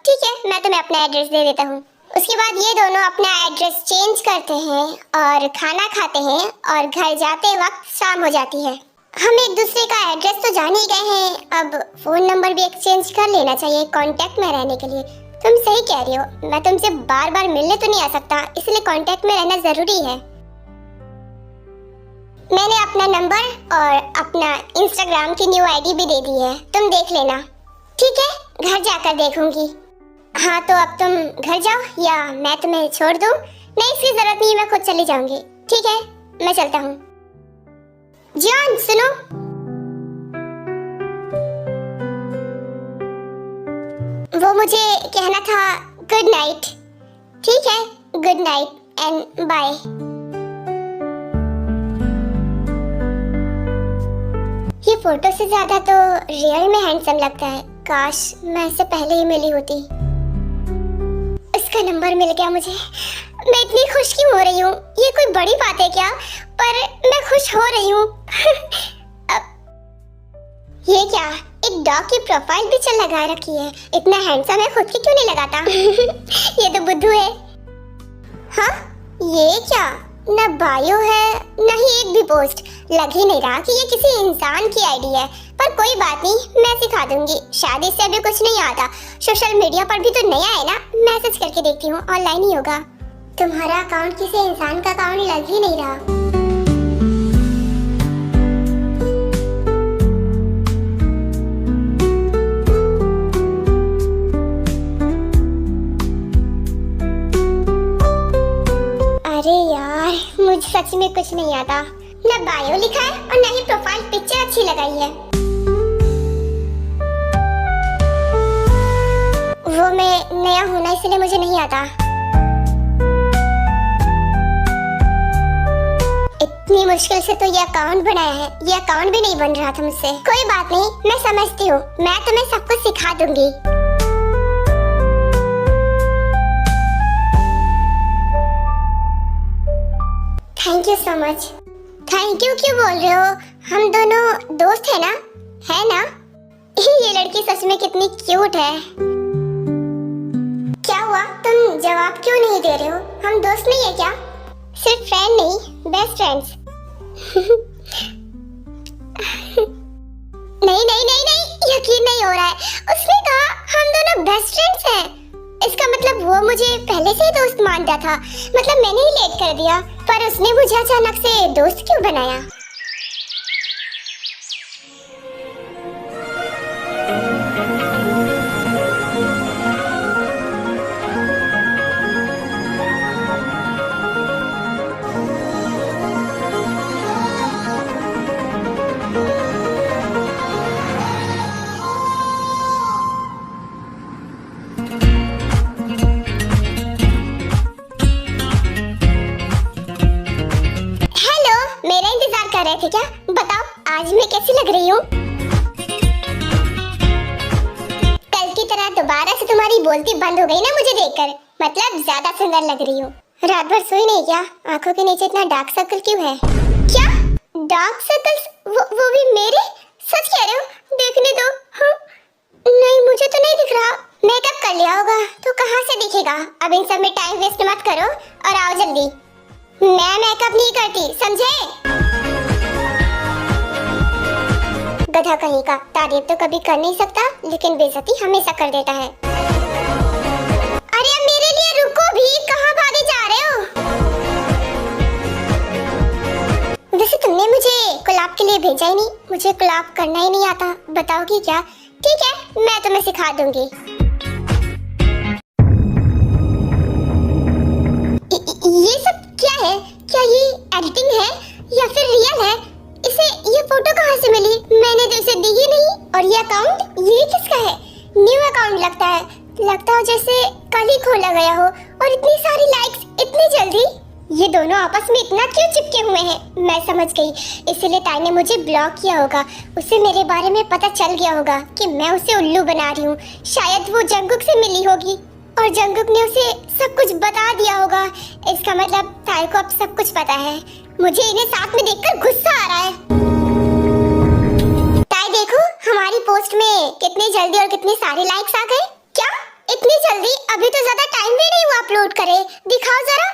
ठीक है, मैं तुम्हें अपना एड्रेस दे देता हूँ। उसके बाद ये दोनों अपना एड्रेस चेंज करते हैं और खाना खाते हैं, और घर जाते वक्त शाम हो जाती है। हम एक दूसरे का एड्रेस तो जान ही गए हैं, अब फोन नंबर भी एक्सचेंज कर लेना चाहिए कांटेक्ट में रहने के लिए। तुम सही कह रही हो, मैं तुमसे बार बार मिलने तो नहीं आ सकता, इसलिए कांटेक्ट में रहना जरूरी है। मैंने अपना नंबर और अपना इंस्टाग्राम की न्यू आईडी भी दे दी है, तुम देख लेना। ठीक है, घर जाकर देखूंगी। हाँ तो अब तुम घर जाओ, या मैं तुम्हें छोड़ दूं? नहीं इसकी जरूरत नहीं, मैं खुद चली जाऊंगी। ठीक है, मैं चलता हूँ। जॉन सुनो, वो मुझे कहना था गुड नाइट। ठीक है, गुड नाइट एंड बाय। ये फोटो से ज्यादा तो रियल में हैंडसम लगता है। काश मैं इससे पहले ही मिली होती। इसका नंबर मिल गया मुझे। मैं इतनी खुश क्यों हो रही हूँ? ये कोई बड़ी बात है क्या? पर मैं खुश हो रही हूँ। ये क्या? एक डॉग की प्रोफाइल पिक्चर लगा रखी है। इतना हैंडसम है, खुद की क्यों नहीं लगाता? ये तो बुद्धू है। हाँ ये क्या? न बायो है न ही एक भी पोस्ट। लग ही नहीं रहा कि ये किसी इंसान की आईडी है, पर कोई बात नहीं, मैं सिखा दूंगी। शादी से अभी कुछ नहीं आता, सोशल मीडिया पर भी तो नया है ना, मैसेज करके देखती हूँ, ऑनलाइन ही होगा। तुम्हारा अकाउंट किसी इंसान का अकाउंट लग ही नहीं रहा। अरे यार, मुझे सच में कुछ नहीं आता। न बायो लिखा है और न ही प्रोफाइल पिक्चर अच्छी लगाई है। वो नया हूँ ना, इसलिए मुझे नहीं आता। इतनी मुश्किल से तो ये अकाउंट बनाया है, ये अकाउंट भी नहीं बन रहा था मुझसे। कोई बात नहीं, मैं समझती हूँ, मैं तुम्हें सब कुछ सिखा दूंगी। Thank you so much. Thank you क्यों बोल रहे हो? हम दोनों दोस्त है ना? है ना? ये लड़की सच में कितनी क्यूट है। क्या हुआ, तुम जवाब क्यों नहीं दे रहे हो? हम दोस्त नहीं है क्या? सिर्फ फ्रेंड नहीं, बेस्ट फ्रेंड्स। नहीं नहीं नहीं नहीं, यकीन नहीं हो रहा है। उसने कहा हम दोनों बेस्ट फ्रेंड्स हैं। इसका मतलब वो मुझे पहले से ही दोस्त मानता था। मतलब मैंने ही लेट कर दिया, पर उसने मुझे अचानक से दोस्त क्यों बनाया? मेरा इंतजार कर रहे थे क्या? बताओ आज मैं कैसी लग रही हूँ? कल की तरह दोबारा से तुम्हारी बोलती बंद हो गई ना मुझे देखकर। मतलब ज्यादा सुंदर लग रही हूँ। रात भर सोई नहीं क्या? आंखों के नीचे इतना डार्क सर्कल क्यों है? क्या डार्क सर्कल्स? वो भी मेरे? सच कह रहे हो? देखने दो। हाँ? नहीं, मुझे तो नहीं दिख रहा। मेकअप कर लिया होगा तो कहाँ से दिखेगा? अब इन सब में टाइम वेस्ट मत करो और आओ जल्दी। मैं मेकअप नहीं करती, समझे? गधा कहीं का। तारीफ तो कभी कर नहीं सकता, लेकिन बेइज्जती हमेशा कर देता है। अरे अब मेरे लिए रुको भी, कहाँ भागे जा रहे हो? वैसे तुमने मुझे कोलैब के लिए भेजा ही नहीं, मुझे कोलैब करना ही नहीं आता। बताओगी क्या? ठीक है, मैं तुम्हें सिखा दूंगी। ये सब क्या है? क्या ये एडिटिंग है या फिर रियल है? इसे ये फोटो कहाँ से मिली? मैंने तो इसे दी ही नहीं। और ये अकाउंट, ये किसका है? न्यू अकाउंट लगता है। लगता है जैसे कल ही खोला गया हो। और इतनी सारी लाइक्स इतनी जल्दी। ये दोनों आपस में इतना क्यों चिपके हुए हैं? मैं समझ गई, इसीलिए ताई ने मुझे ब्लॉक किया होगा। उसे मेरे बारे में पता चल गया होगा कि मैं उसे उल्लू बना रही हूँ। शायद वो जंगकुक से मिली होगी और जंगकुक ने उसे सब कुछ बता दिया होगा। इसका मतलब ताई को अब सब कुछ पता है। मुझे इन्हें साथ में देखकर गुस्सा आ रहा है। ताई देखो, हमारी पोस्ट में कितनी जल्दी और कितनी सारी लाइक्स आ गए। क्या इतनी जल्दी? अभी तो ज्यादा टाइम भी नहीं हुआ अपलोड करे। दिखाओ जरा।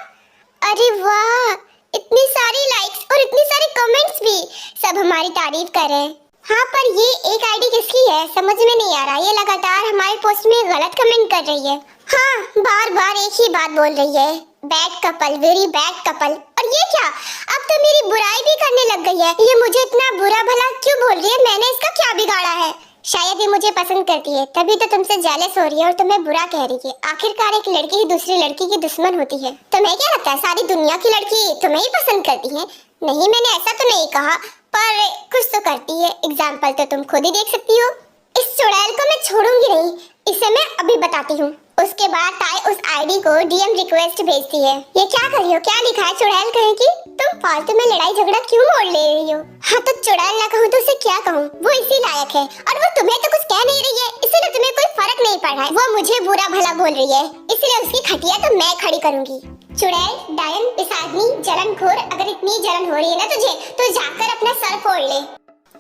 अरे वाह, इतनी सारी लाइक्स और इतनी सारे कमेंट्स भी। सब हमारी तारीफ कर रहे हैं। हाँ, पर ये एक आईडी किसकी है समझ में नहीं आ रहा। ये लगातार हमारी पोस्ट में गलत कमेंट कर रही है। हाँ, बार बार एक ही बात बोल रही है, bad couple, very bad couple. और ये क्या, अब तो मेरी बुराई भी करने लग गई है। ये मुझे इतना बुरा भला क्यों बोल रही है? मैंने इसका क्या बिगाड़ा है? शायद ये मुझे पसंद करती है, तभी तो तुमसे जेलस हो रही है और तुम्हें बुरा कह रही है। आखिरकार एक लड़की ही दूसरी लड़की की दुश्मन होती है। तुम्हें क्या लगता है सारी दुनिया की लड़की तुम्हें ही पसंद करती है? नहीं, मैंने ऐसा तो नहीं कहा, पर कुछ तो करती है। एग्जाम्पल तो तुम खुद ही देख सकती हो। इस चुड़ैल को मैं छोड़ूंगी नहीं, इसे मैं अभी बताती हूँ। उसके बाद ताई उस आईडी को डीएम रिक्वेस्ट भेजती है। ये क्या कर रही हो? क्या लिखा है? चुड़ैल कहेगी तुम फालतू में लड़ाई झगड़ा क्यों मोड़ ले रही हो? हाँ तो चुड़ैल ना कहूँ तो उसे क्या कहूँ? वो इसी लायक है और वो तुम्हें तो कुछ कह नहीं रही है, इसीलिए तुम्हें कोई फर्क नहीं पड़ रहा है। वो मुझे बुरा भला बोल रही है, इसलिए उसकी खटिया तो मैं खड़ी करूंगी। चुड़ैल, डायन, पिसादनी, जलनखोर, अगर इतनी जलन हो रही है ना तुझे तो जाकर अपना सर फोड़ ले।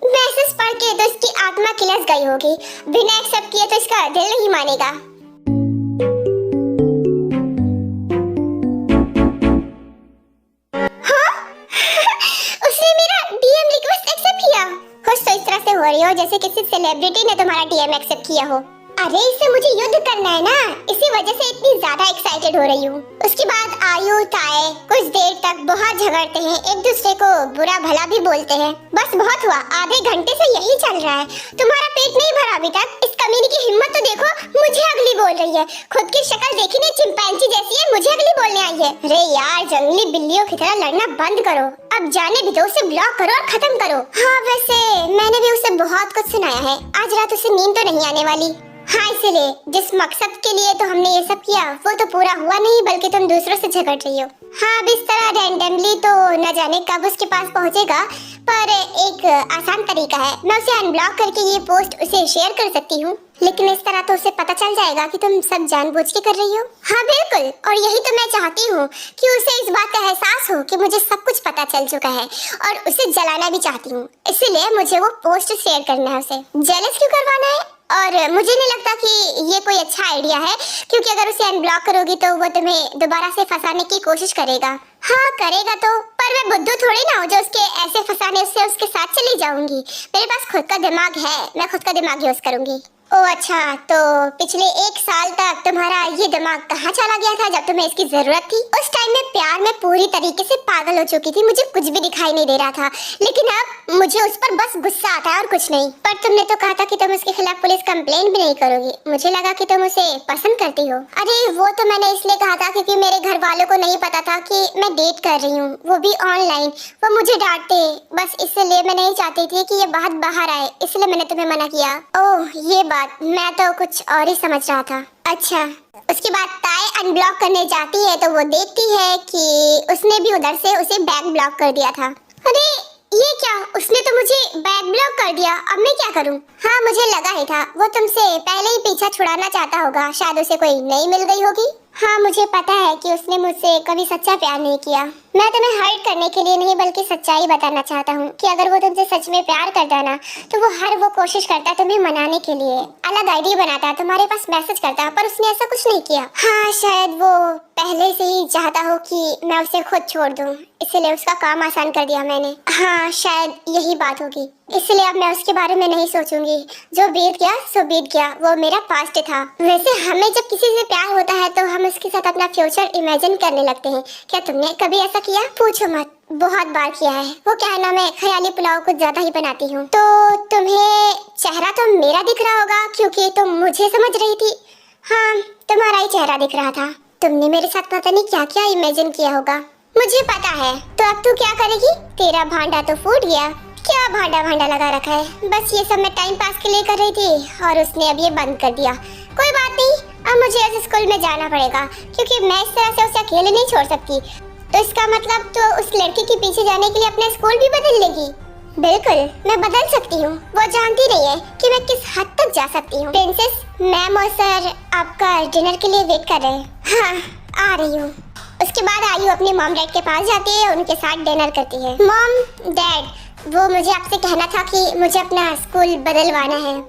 मैसेज पढ़ के तो इसकी आत्मा किलस गई होगी। बिना एक्सेप्ट किए तो इसका दिल नहीं मानेगा। हो रही हो जैसे किसी सेलिब्रिटी ने तुम्हारा डीएम एक्सेप्ट किया हो। अरे इससे मुझे युद्ध करना है ना, इसी वजह से इतनी ज्यादा एक्साइटेड हो रही हूँ। उसके बाद आयु ताए कुछ देर तक बहुत झगड़ते हैं, एक दूसरे को बुरा भला भी बोलते हैं। बस बहुत हुआ, आधे घंटे से यही चल रहा है। तुम्हारा पेट नहीं भरा अभी तक? इस कमीने की हिम्मत तो देखो, मुझे अगली बोल रही है। खुद की शक्ल देखी नहीं, चिंपैंजी जैसी है, मुझे अगली बोलने आई है। अरे यार, जंगली बिल्लियों की तरह लड़ना बंद करो। अब जाने भी दो, उसे ब्लॉक करो और खत्म करो। हाँ वैसे मैंने भी उसे बहुत कुछ सुनाया है। आज रात उसे नींद तो नहीं आने वाली। हाँ, इसीलिए जिस मकसद के लिए तो हमने ये सब किया वो तो पूरा हुआ नहीं, बल्कि तुम दूसरों से झगड़ रही हो। हाँ, अब इस तरह रैंडमली तो न जाने कब उसके पास पहुंचेगा, पर एक आसान तरीका है। मैं उसे अनब्लॉक करके ये पोस्ट उसे शेयर कर सकती हूँ, लेकिन इस तरह तो उसे पता चल जाएगा कि तुम सब जानबूझ के कर रही हो। हाँ बिल्कुल, और यही तो मैं चाहती हूँ कि उसे इस बात का एहसास हो कि मुझे सब कुछ पता चल चुका है, और उसे जलाना भी चाहती हूँ। इसीलिए मुझे वो पोस्ट शेयर करना है। उसे जेलस क्यों करवाना है? और मुझे नहीं लगता कि ये कोई अच्छा आइडिया है, क्योंकि अगर उसे अनब्लॉक करोगी तो वो तुम्हें दोबारा से फंसाने की कोशिश करेगा। हाँ करेगा तो, पर मैं बुद्धू थोड़ी ना हूँ जो उसके ऐसे फंसाने से उसके साथ चली जाऊंगी। मेरे पास खुद का दिमाग है, मैं खुद का दिमाग यूज करूंगी। ओ अच्छा, तो पिछले 1 साल तक तुम्हारा ये दिमाग कहाँ चला गया था जब तुम्हें इसकी जरूरत थी? उस टाइम में प्यार में पूरी तरीके से पागल हो चुकी थी, मुझे कुछ भी दिखाई नहीं दे रहा था, लेकिन अब मुझे उस पर बस गुस्सा आता है और कुछ नहीं। पर तुमने तो कहा था कि तुम उसके खिलाफ पुलिस कंप्लेंट भी नहीं करोगी। मुझे लगा कि तुम उसे पसंद करती हो। अरे वो तो मैंने इसलिए कहा था क्योंकि मेरे घर वालों को नहीं पता था कि मैं डेट कर रही हूँ, वो भी ऑनलाइन। वो मुझे डांटते, बस इसलिए मैं नहीं चाहती थी कि ये बात बाहर आए, इसलिए मैंने तुम्हें मना किया। ओह ये बात, मैं तो कुछ और ही समझ रहा था। अच्छा, उसके बाद ताए अनब्लॉक करने जाती है तो वो देखती है कि उसने भी उधर से उसे बैक ब्लॉक कर दिया था। अरे ये क्या, उसने तो मुझे बैक ब्लॉक कर दिया, अब मैं क्या करूं? हाँ मुझे लगा ही था, वो तुमसे पहले ही पीछा छुड़ाना चाहता होगा, शायद उसे कोई नई मिल गई होगी। हाँ मुझे पता है कि उसने मुझसे कभी सच्चा प्यार नहीं किया। मैं तुम्हें हर्ट करने के लिए नहीं बल्कि सच्चाई बताना चाहता हूँ कि अगर वो तुमसे सच में प्यार करता ना तो वो हर वो कोशिश करता तुम्हें मनाने के लिए, अलग आईडी बनाता, तुम्हारे पास मैसेज करता, पर उसने ऐसा कुछ नहीं किया। हाँ शायद वो पहले से ही चाहता हो कि मैं उसे खुद छोड़ दूँ, इसलिए उसका काम आसान कर दिया मैंने। हाँ शायद यही बात होगी, इसलिए अब मैं उसके बारे में नहीं सोचूंगी। जो बीत गया सो बीत गया, वो मेरा पास्ट था। वैसे हमें जब किसी से प्यार होता है तो हम उसके साथ अपना फ्यूचर इमेजिन करने लगते हैं। क्या तुमने कभी ऐसा किया? पूछो मत, बहुत बार किया है। वो क्या है ना, मैं ख्याली पुलाव कुछ ज्यादा ही बनाती हूँ। तो तुम्हें चेहरा तो मेरा दिख रहा होगा क्योंकि तुम मुझे समझ रही थी। हाँ तुम्हारा ही चेहरा दिख रहा था। तुमने मेरे साथ पता नहीं क्या क्या इमेजिन किया होगा, मुझे पता है। तो अब तू क्या करेगी? तेरा भांडा तो फूट गया। क्या भांडा भांडा लगा रखा है? बस ये सब मैं टाइम पास के लिए कर रही थी और उसने अब ये बंद कर दिया। कोई बात नहीं, अब मुझे ऐसे स्कूल में जाना पड़ेगा क्योंकि मैं इस तरह से उसे अकेले नहीं छोड़ सकती। तो इसका मतलब तो उस लड़की के पीछे जाने के लिए अपना स्कूल भी बदल लेगी? बिल्कुल मैं बदल सकती हूँ, वो जानती नहीं है कि मैं किस हद तक जा सकती हूँ। प्रिंसेस, मैम और सर आपका डिनर के लिए वेट कर रहे हैं। हाँ आ रही हूँ। उसके बाद आयु अपनी मॉम डैड के पास जाती है, उनके साथ डिनर करती है। मॉम डैड, वो मुझे आपसे कहना था कि मुझे अपना स्कूल बदलवाना है।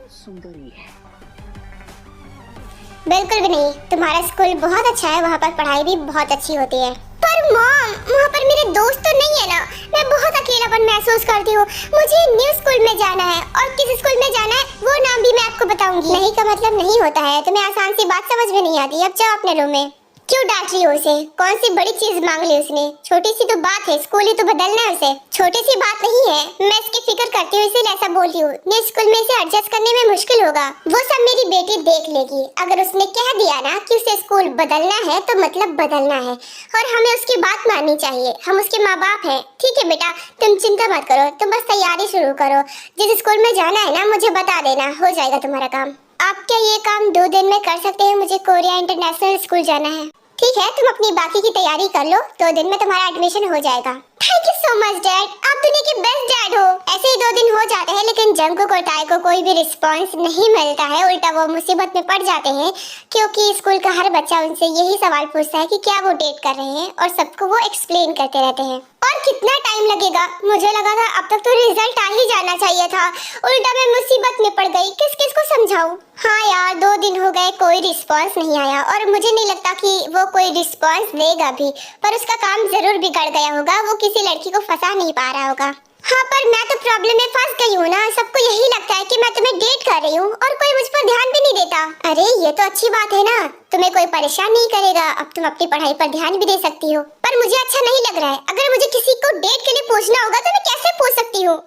बिल्कुल भी नहीं, तुम्हारा स्कूल बहुत अच्छा है, वहाँ पर पढ़ाई भी बहुत अच्छी होती है। पर मॉम, वहाँ पर मेरे दोस्त तो नहीं है ना, मैं बहुत अकेलापन महसूस करती हूँ। मुझे न्यू स्कूल में जाना है और किस स्कूल में जाना है वो नाम भी मैं आपको बताऊंगी। नहीं का मतलब नहीं होता है, तुम्हें आसान सी बात समझ में नहीं आती। अब जाओ अपने रूम में। क्यों डांट रही हो उसे? कौन सी बड़ी चीज मांग ली उसने? छोटी सी तो बात है, स्कूल ही तो बदलना है उसे। छोटी सी बात नहीं है, मैं इसकी फिक्र करती हूँ इसीलिए ऐसा बोल रही हूँ। न्यू स्कूल में इसे एडजस्ट करने में मुश्किल होगा, वो सब मेरी बेटी देख लेगी। अगर उसने कह दिया ना कि उसे स्कूल बदलना है तो मतलब बदलना है और हमें उसकी बात माननी चाहिए। हम उसके माँ बाप हैं। ठीक है बेटा, तुम चिंता मत करो, तुम बस तैयारी शुरू करो। जिस स्कूल में जाना है ना मुझे बता देना, हो जाएगा तुम्हारा काम। आप क्या ये काम 2 दिन में कर सकते हैं? मुझे कोरिया इंटरनेशनल स्कूल जाना है। ठीक है, तुम अपनी बाकी की तैयारी कर लो, 2 दिन में तुम्हारा एडमिशन हो जाएगा। Thank you so much dad, आप दुनिया के बेस्ट डैड हो। ऐसे ही 2 दिन हो जाते हैं लेकिन जंगकुक और ताए को कोई भी रिस्पांस नहीं मिलता है, उल्टा वो मुसीबत में पड़ जाते हैं क्योंकि स्कूल का हर बच्चा उनसे यही सवाल पूछता है कि क्या वो डेट कर रहे हैं और सबको वो एक्सप्लेन करते रहते हैं। और कितना टाइम लगेगा? मुझे लगा था अब तक तो रिजल्ट आ ही जाना चाहिए था, उल्टा मैं मुसीबत में पड़ गई। किस किस को समझाऊं? हाँ यार 2 दिन हो गए, कोई रिस्पांस नहीं आया और मुझे नहीं लगता कि वो कोई रिस्पांस देगा भी, पर उसका काम जरूर बिगड़ गया होगा, वो किसी लड़की को फंसा नहीं पा रहा होगा। हाँ पर मैं तो प्रॉब्लम में फंस गई हूँ ना, सबको यही लगता है कि मैं तुम्हें डेट कर रही हूँ और कोई मुझ पर ध्यान भी नहीं देता। अरे ये तो अच्छी बात है ना, तुम्हें कोई परेशान नहीं करेगा, अब तुम अपनी पढ़ाई पर ध्यान भी दे सकती हो। पर मुझे अच्छा नहीं लग रहा है, अगर मुझे किसी को डेट के लिए पूछना होगा तो मैं कैसे पूछ सकती हूँ?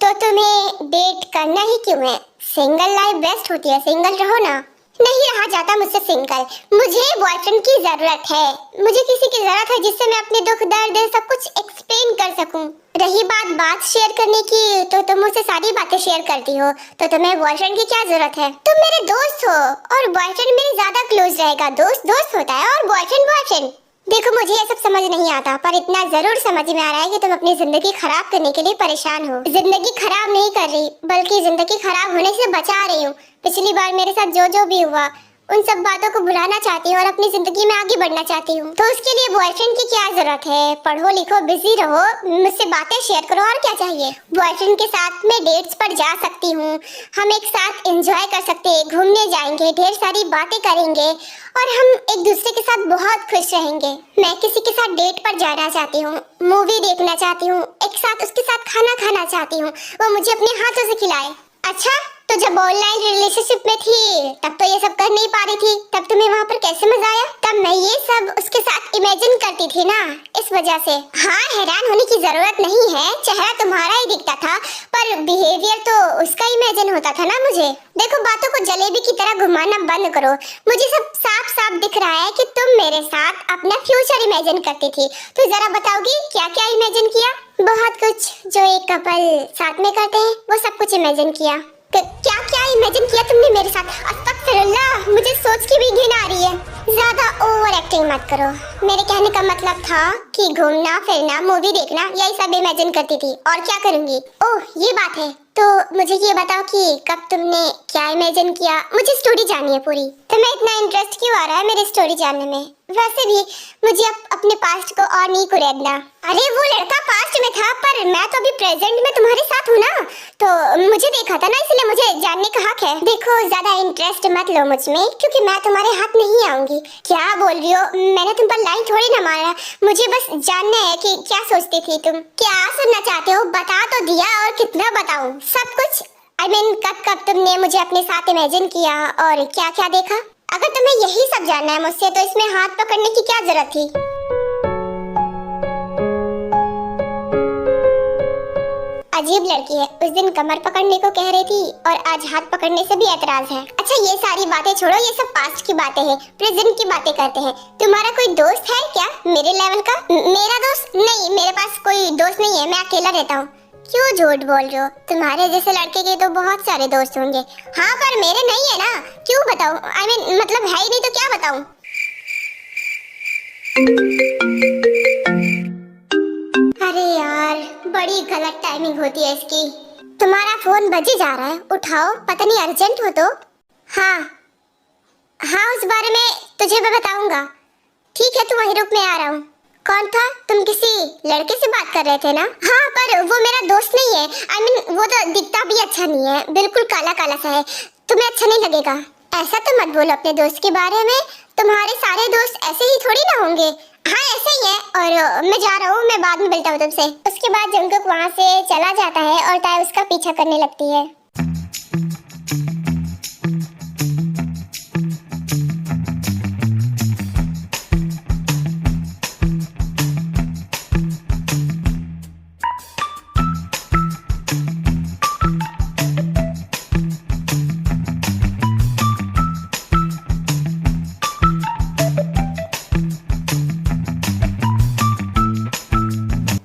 तो तुम्हें डेट करना ही क्यों है? सिंगल लाइफ बेस्ट होती है, सिंगल रहो ना। नहीं रहा जाता मुझसे सिंगल। मुझे बॉयफ्रेंड की जरूरत है। मुझे किसी की जरूरत है जिससे मैं अपने दुख दर्द सब कुछ एक्सप्लेन कर सकूं। रही बात शेयर करने की, तो तुम मुझसे सारी बातें शेयर करती हो, तो तुम्हें बॉयफ्रेंड की क्या जरूरत है? तुम मेरे दोस्त हो और बॉयफ्रेंड मेरे ज्यादा क्लोज रहेगा। दोस्त दोस्त होता है और बॉयफ्रेंड बॉयफ्रेंड। देखो मुझे ये सब समझ नहीं आता, पर इतना जरूर समझ में आ रहा है कि तुम अपनी जिंदगी खराब करने के लिए परेशान हो। जिंदगी खराब नहीं कर रही, बल्कि जिंदगी खराब होने से बचा रही हूँ। पिछली बार मेरे साथ जो भी हुआ, उन सब बातों को भुलाना चाहती हूँ और अपनी जिंदगी में आगे बढ़ना चाहती हूँ। तो उसके लिए बॉयफ्रेंड की क्या जरूरत है? पढ़ो लिखो, बिजी रहो, मुझसे बातें शेयर करो, और क्या चाहिए? बॉयफ्रेंड के साथ मैं डेट्स पर जा सकती हूँ, हम एक साथ एंजॉय कर सकते हैं, घूमने जाएंगे, ढेर सारी बातें करेंगे और हम एक दूसरे के साथ बहुत खुश रहेंगे। मैं किसी के साथ डेट पर जाना चाहती हूँ, मूवी देखना चाहती हूँ, एक साथ उसके साथ खाना खाना चाहती हूँ, वो मुझे अपने हाथों से खिलाए। अच्छा, तो जब ऑनलाइन रिलेशनशिप में थी तब तो ये सब कर नहीं पा रही थी, तब तुम्हें वहाँ पर कैसे मजा आया? तब मैं ये सब उसके साथ इमेजिन करती थी ना, इस वजह से। हाँ, हैरान होने की जरूरत नहीं है, चेहरा तुम्हारा ही दिखता था, पर बिहेवियर तो उसका इमेजिन होता था ना मुझे। देखो, बातों को जलेबी की तरह घुमाना बंद करो। मुझे सब साफ साफ दिख रहा है कि तुम मेरे साथ अपना फ्यूचर इमेजिन करती थी। तो जरा बताओगी क्या क्या इमेजिन किया? बहुत कुछ, जो एक कपल साथ में करते हैं वो सब कुछ इमेजिन किया। क्या क्या इमेजिन किया तुमने मेरे साथ? अस्तगफिरुल्लाह, मुझे सोच के भी घिन आ रही है। ज्यादा ओवर एक्टिंग मत करो। मेरे कहने का मतलब था कि घूमना फिरना, मूवी देखना, यही सब इमेजिन करती थी, और क्या करूंगी? ओह, ये बात है। तो मुझे ये बताओ कि कब तुमने क्या इमेजिन किया? मुझे स्टोरी जाननी है पूरी। तुम्हें इतना इंटरेस्ट क्यों आ रहा है मेरी स्टोरी जानने में? वैसे भी मुझे अपने पास्ट को और नहीं कुरेदना। अरे वो लड़का पास्ट में था, पर मैं तो अभी प्रेजेंट में तुम्हारे साथ हूँ ना, तो मुझे देखा था ना, इसलिए मुझे जानने का हक है। देखो, ज्यादा इंटरेस्ट मत लो मुझ में, क्योंकि मैं तुम्हारे हाथ नहीं आऊंगी। क्या बोल रही हो? मैंने तुम पर लाइन थोड़ी ना मारा, मुझे बस जानना है कि क्या सोचती थी तुम, क्या सुनना चाहते हो? बता तो दिया, और कितना बताऊं? सब कुछ। I mean, कब तुमने मुझे अपने साथ इमेजिन किया और क्या क्या देखा? अगर तुम्हें यही सब जानना है मुझसे, तो इसमें हाथ पकड़ने की क्या जरूरत थी? अजीब लड़की है, उस दिन कमर पकड़ने को कह रही थी और आज हाथ पकड़ने से भी ऐतराज है। अच्छा, ये सारी बातें छोड़ो, ये सब पास्ट की बातें हैं, प्रेजेंट की बातें करते हैं। तुम्हारा कोई दोस्त है क्या मेरे लेवल का? मेरा दोस्त? नहीं, मेरे पास कोई दोस्त नहीं है, मैं अकेला रहता हूँ। क्यों झूठ बोल रहे हो? तुम्हारे जैसे लड़के के तो बहुत सारे दोस्त होंगे। हाँ, पर मेरे नहीं है ना। क्यों बताऊं? I mean, मतलब है ही नहीं तो क्या बताऊं? अरे यार, बड़ी गलत टाइमिंग होती है इसकी। तुम्हारा फोन बजे जा रहा है, उठाओ, पता नहीं अर्जेंट हो तो। हाँ, उस बारे में तुझे मैं बताऊंगा। ठीक है, तू वहीं रुक, मैं आ रहा हूँ। कौन था? तुम किसी लड़के से बात कर रहे थे ना? हाँ, पर वो मेरा दोस्त नहीं है। I mean, वो तो दिखता भी अच्छा नहीं है, बिल्कुल काला काला सा है, तुम्हें अच्छा नहीं लगेगा। ऐसा तो मत बोलो अपने दोस्त के बारे में, तुम्हारे सारे दोस्त ऐसे ही थोड़ी ना होंगे। हाँ, ऐसे ही है, और मैं जा रहा हूँ, मैं बाद में मिलता हूँ तुमसे। उसके बाद जंगकुक वहाँ से चला जाता है और ताई उसका पीछा करने लगती है।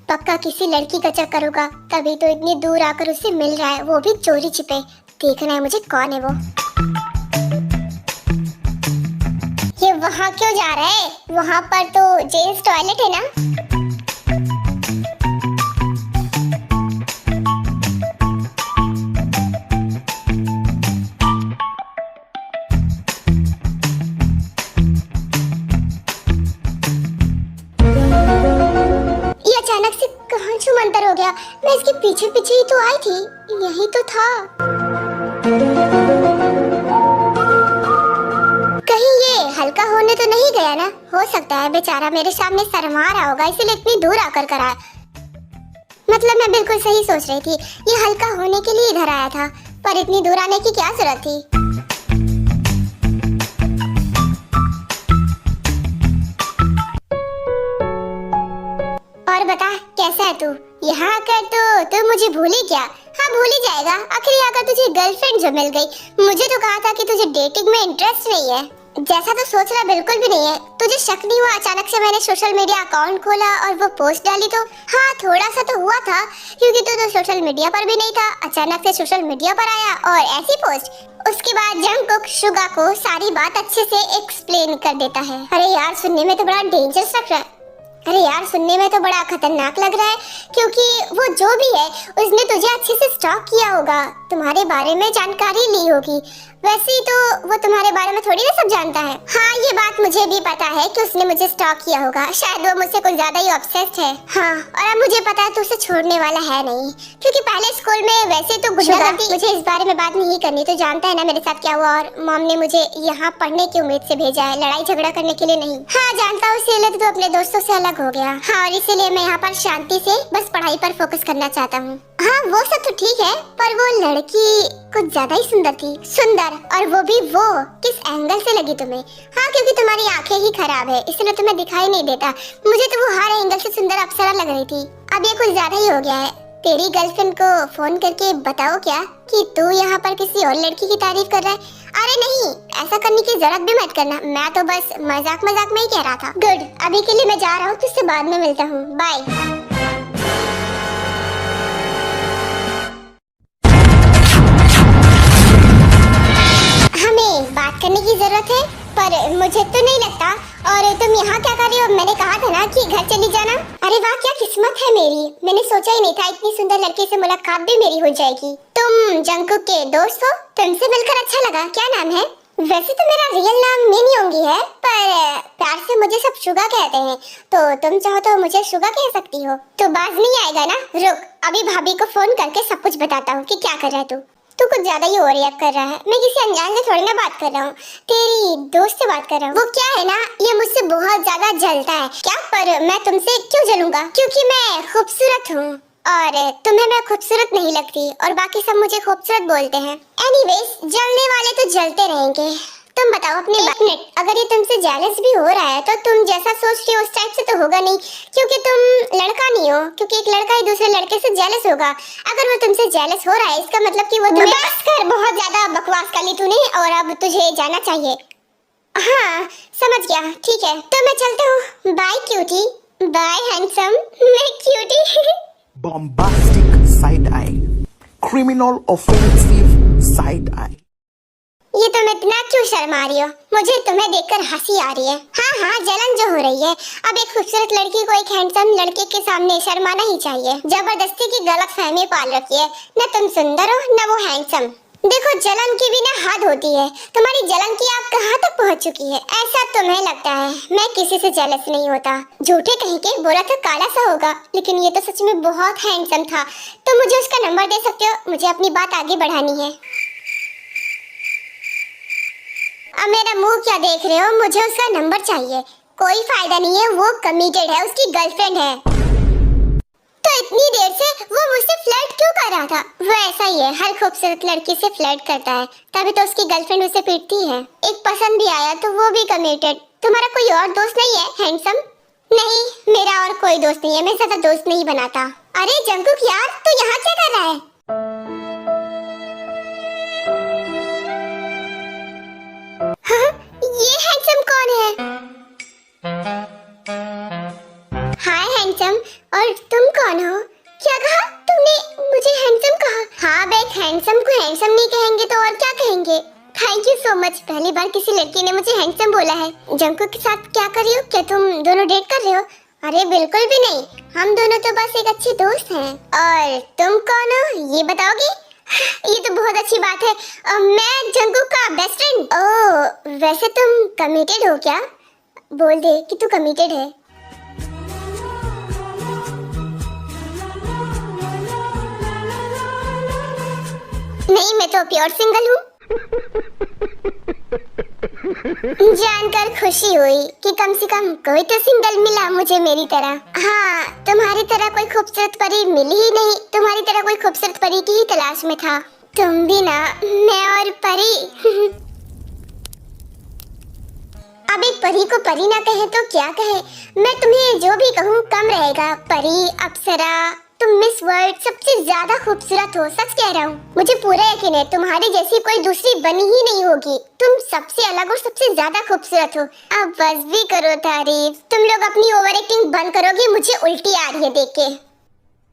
पक्का किसी लड़की का चक्कर होगा, तभी तो इतनी दूर आकर उससे मिल रहा है, वो भी चोरी छिपे। देखना है मुझे कौन है वो। ये वहाँ क्यों जा रहा है? वहाँ पर तो जेंट्स टॉयलेट है ना? अचानक से कहाँ छुमंतर हो गया? मैं इसके पीछे पीछे ही तो आई थी, यही तो था। कहीं ये हल्का होने तो नहीं गया ना? हो सकता है बेचारा मेरे सामने शर्मा रहा होगा, इसीलिए इतनी दूर आकर करा। मतलब मैं बिल्कुल सही सोच रही थी, ये हल्का होने के लिए इधर आया था, पर इतनी दूर आने की क्या जरूरत थी? और बता, कैसा है तू? यहाँ आकर तो तू मुझे भूली क्या? हाँ भूल ही जाएगा, आखिर यहाँ अगर तुझे गर्लफ्रेंड जो मिल गई। मुझे तो कहा था कि तुझे डेटिंग में इंटरेस्ट नहीं है, जैसा तो सोच रहा बिल्कुल भी नहीं है। तुझे शक नहीं हुआ अचानक से मैंने सोशल मीडिया अकाउंट खोला और वो पोस्ट डाली तो? हाँ थोड़ा सा तो हुआ था, क्योंकि तू तो सोशल मीडिया पर भी नहीं था, अचानक से सोशल मीडिया पर आया और ऐसी पोस्ट। उसके बाद जंगकुक शुगा को सारी बात अच्छे से एक्सप्लेन कर देता है। अरे यार सुनने में तो बड़ा डेंजरस लग रहा है, अरे यार सुनने में तो बड़ा खतरनाक लग रहा है, क्योंकि वो जो भी है उसने तुझे अच्छे से स्टॉक किया होगा, तुम्हारे बारे में जानकारी ली होगी। वैसे ही तो वो तुम्हारे बारे में थोड़ी ना सब जानता है। हाँ ये बात मुझे भी पता है कि उसने मुझे स्टॉक किया होगा, शायद वो मुझसे कुछ ज्यादा ही ऑब्सेस्ड है। हाँ और अब मुझे पता है तू उसे छोड़ने वाला है नहीं, क्योंकि पहले स्कूल में वैसे तो गुंडागर्दी। मुझे इस बारे में बात नहीं करनी, तो जानता है ना मेरे साथ क्या हुआ, और मॉम ने मुझे यहाँ पढ़ने की उम्मीद से भेजा है, लड़ाई झगड़ा करने के लिए नहीं। हाँ जानता हूँ, इसीलिए तो अपने दोस्तों से अलग हो गया। हाँ और इसीलिए मैं यहाँ पर शांति से बस पढ़ाई पर फोकस करना चाहता हूँ। हाँ वो सब तो ठीक है, पर वो लड़की कुछ ज्यादा ही सुंदर थी। सुंदर? और वो भी वो किस एंगल से लगी तुम्हें? हाँ क्योंकि तुम्हारी आंखें ही खराब है, इसलिए तुम्हें दिखाई नहीं देता। मुझे तो वो हर एंगल से सुंदर अप्सरा लग रही थी। अब ये कुछ ज्यादा ही हो गया है। तेरी गर्लफ्रेंड को फोन करके बताओ क्या कि तू यहाँ पर किसी और लड़की की तारीफ कर रहा है? अरे नहीं, ऐसा करने की जरूरत भी मत करना, मैं तो बस मजाक मजाक में ही कह रहा था। गुड, अभी के लिए मैं जा रहा हूँ, तुझसे बाद में मिलता हूँ, बाय। हमें बात करने की जरूरत है, पर मुझे तो नहीं लगता। और तुम यहाँ क्या कर रही हो? मैंने कहा था ना कि घर चली जाना। अरे वाह क्या किस्मत है मेरी, मैंने सोचा ही नहीं था इतनी सुंदर लड़की से मुलाकात भी मेरी हो जाएगी। तुम जंगकुक के दोस्त हो? तुमसे मिलकर अच्छा लगा। क्या नाम है? वैसे तो मेरा रियल नाम मिनी होंगी है, पर प्यार से मुझे सब शुगा कहते हैं, तो तुम चाहो तो मुझे शुगा कह सकती हो। तो बाज नहीं आएगा ना? रुक, अभी भाभी को फोन करके सब कुछ बताता हूँ कि क्या कर रहा है तू कुछ ज्यादा ही ओवररिएक्ट कर रहा है। मैं किसी अनजान से थोड़ी ना बात कर रहा हूँ, तेरी दोस्त से बात कर रहा हूँ। वो क्या है ना, ये मुझसे बहुत ज्यादा जलता है। क्या? पर मैं तुमसे क्यों जलूंगा? क्योंकि मैं खूबसूरत हूँ और तुम्हें मैं खूबसूरत नहीं लगती, और बाकी सब मुझे खूबसूरत बोलते हैं। एनीवेज, जलने वाले तो जलते रहेंगे। तुम बताओ अपनी बात। अगर ये तुमसे जेलस भी हो रहा है तो तुम जैसा सोच रही हो उस टाइप से तो होगा नहीं, क्योंकि तुम लड़का नहीं हो। क्योंकि एक लड़का ही दूसरे लड़के से जेलस होगा। अगर वो तुमसे जेलस हो रहा है इसका मतलब कि वो तुम्हें। बस कर, बहुत ज्यादा बकवास कर ली तूने, और अब तुझे जाना चाहिए। हाँ समझ गया, ठीक है तो मैं चलता हूँ। Bye cutie, bye handsome. मैं cutie. Bombastic side eye. Criminal offensive side eye. ये तुम इतना क्यों शर्मा रही हो? मुझे तुम्हें देखकर हंसी आ रही है। हाँ हाँ जलन जो हो रही है। अब एक खूबसूरत लड़की को एक हैंडसम लड़के के सामने शर्माना ही चाहिए। जबरदस्ती की गलतफहमी पाल रखी है, न तुम सुंदर हो न वो हैंडसम। देखो जलन की भी ना हद होती है, तुम्हारी जलन की आग कहाँ तक पहुँच चुकी है? ऐसा तुम्हें लगता है मैं किसी से जेलस नहीं होता। झूठे कहीं के, बोला तो काला सा होगा, लेकिन ये तो सच में बहुत हैंडसम था। तो मुझे उसका नंबर दे सकते हो? मुझे अपनी बात आगे बढ़ानी है। अब मेरा मुंह क्या देख रहे हो? मुझे उसका नंबर चाहिए। कोई फायदा नहीं है, वो कमिटेड है, उसकी गर्लफ्रेंड है। तो इतनी देर से वो मुझसे फ्लर्ट क्यों कर रहा था? वो ऐसा ही है, हर खूबसूरत लड़की से फ्लर्ट करता है, तभी तो उसकी गर्लफ्रेंड उसे पीटती है। एक पसंद भी आया तो वो भी कमिटेड। तुम्हारा कोई और दोस्त नहीं है हैंडसम? नहीं, मेरा और कोई दोस्त नहीं है, मैं ज्यादा दोस्त नहीं बनाता। अरे जंगकुक यार, तू यहाँ क्या कर रहा है? हाँ, ये हैंडसम कौन है? हाय हैंडसम, और तुम कौन हो? क्या कहा तुमने? मुझे हैंडसम कहा? हाँ बेट, हैंडसम को हैंडसम नहीं कहेंगे तो और क्या कहेंगे? थैंक यू सो मच, पहली बार किसी लड़की ने मुझे हैंडसम बोला है। जंगकुक के साथ क्या कर रही हो? क्या तुम दोनों डेट कर रहे हो? अरे बिल्कुल भी नहीं, हम दोनों तो बस एक अच्छे दोस्त हैं। और तुम कौन हो ये बताओगी? ये तो बहुत अच्छी बात है, मैं जंगकुक का बेस्ट फ्रेंड। ओह, वैसे तुम कमिटेड हो क्या? बोल दे कि तू कमिटेड है। नहीं, मैं तो प्योर सिंगल हूँ। जानकर खुशी हुई कि कम से कम कोई तो सिंगल मिला मुझे मेरी तरह। हाँ, तुम्हारी तरह कोई खूबसूरत परी मिली ही नहीं, तुम्हारी तरह कोई खूबसूरत परी की ही तलाश में था। तुम भी ना, मैं और परी। अब एक परी को परी ना कहे तो क्या कहे? मैं तुम्हें जो भी कहूँ कम रहेगा। परी, अप्सरा, तुम मिस वर्ल्ड सबसे ज्यादा खूबसूरत हो, सच कह रहा हूँ। मुझे पूरा यकीन है तुम्हारी जैसी कोई दूसरी बनी ही नहीं होगी। तुम सबसे अलग और सबसे ज्यादा खूबसूरत हो। अब बस भी करो तारीफ। तुम लोग अपनी ओवर एक्टिंग बंद करोगे, मुझे उल्टी आ रही है देख के।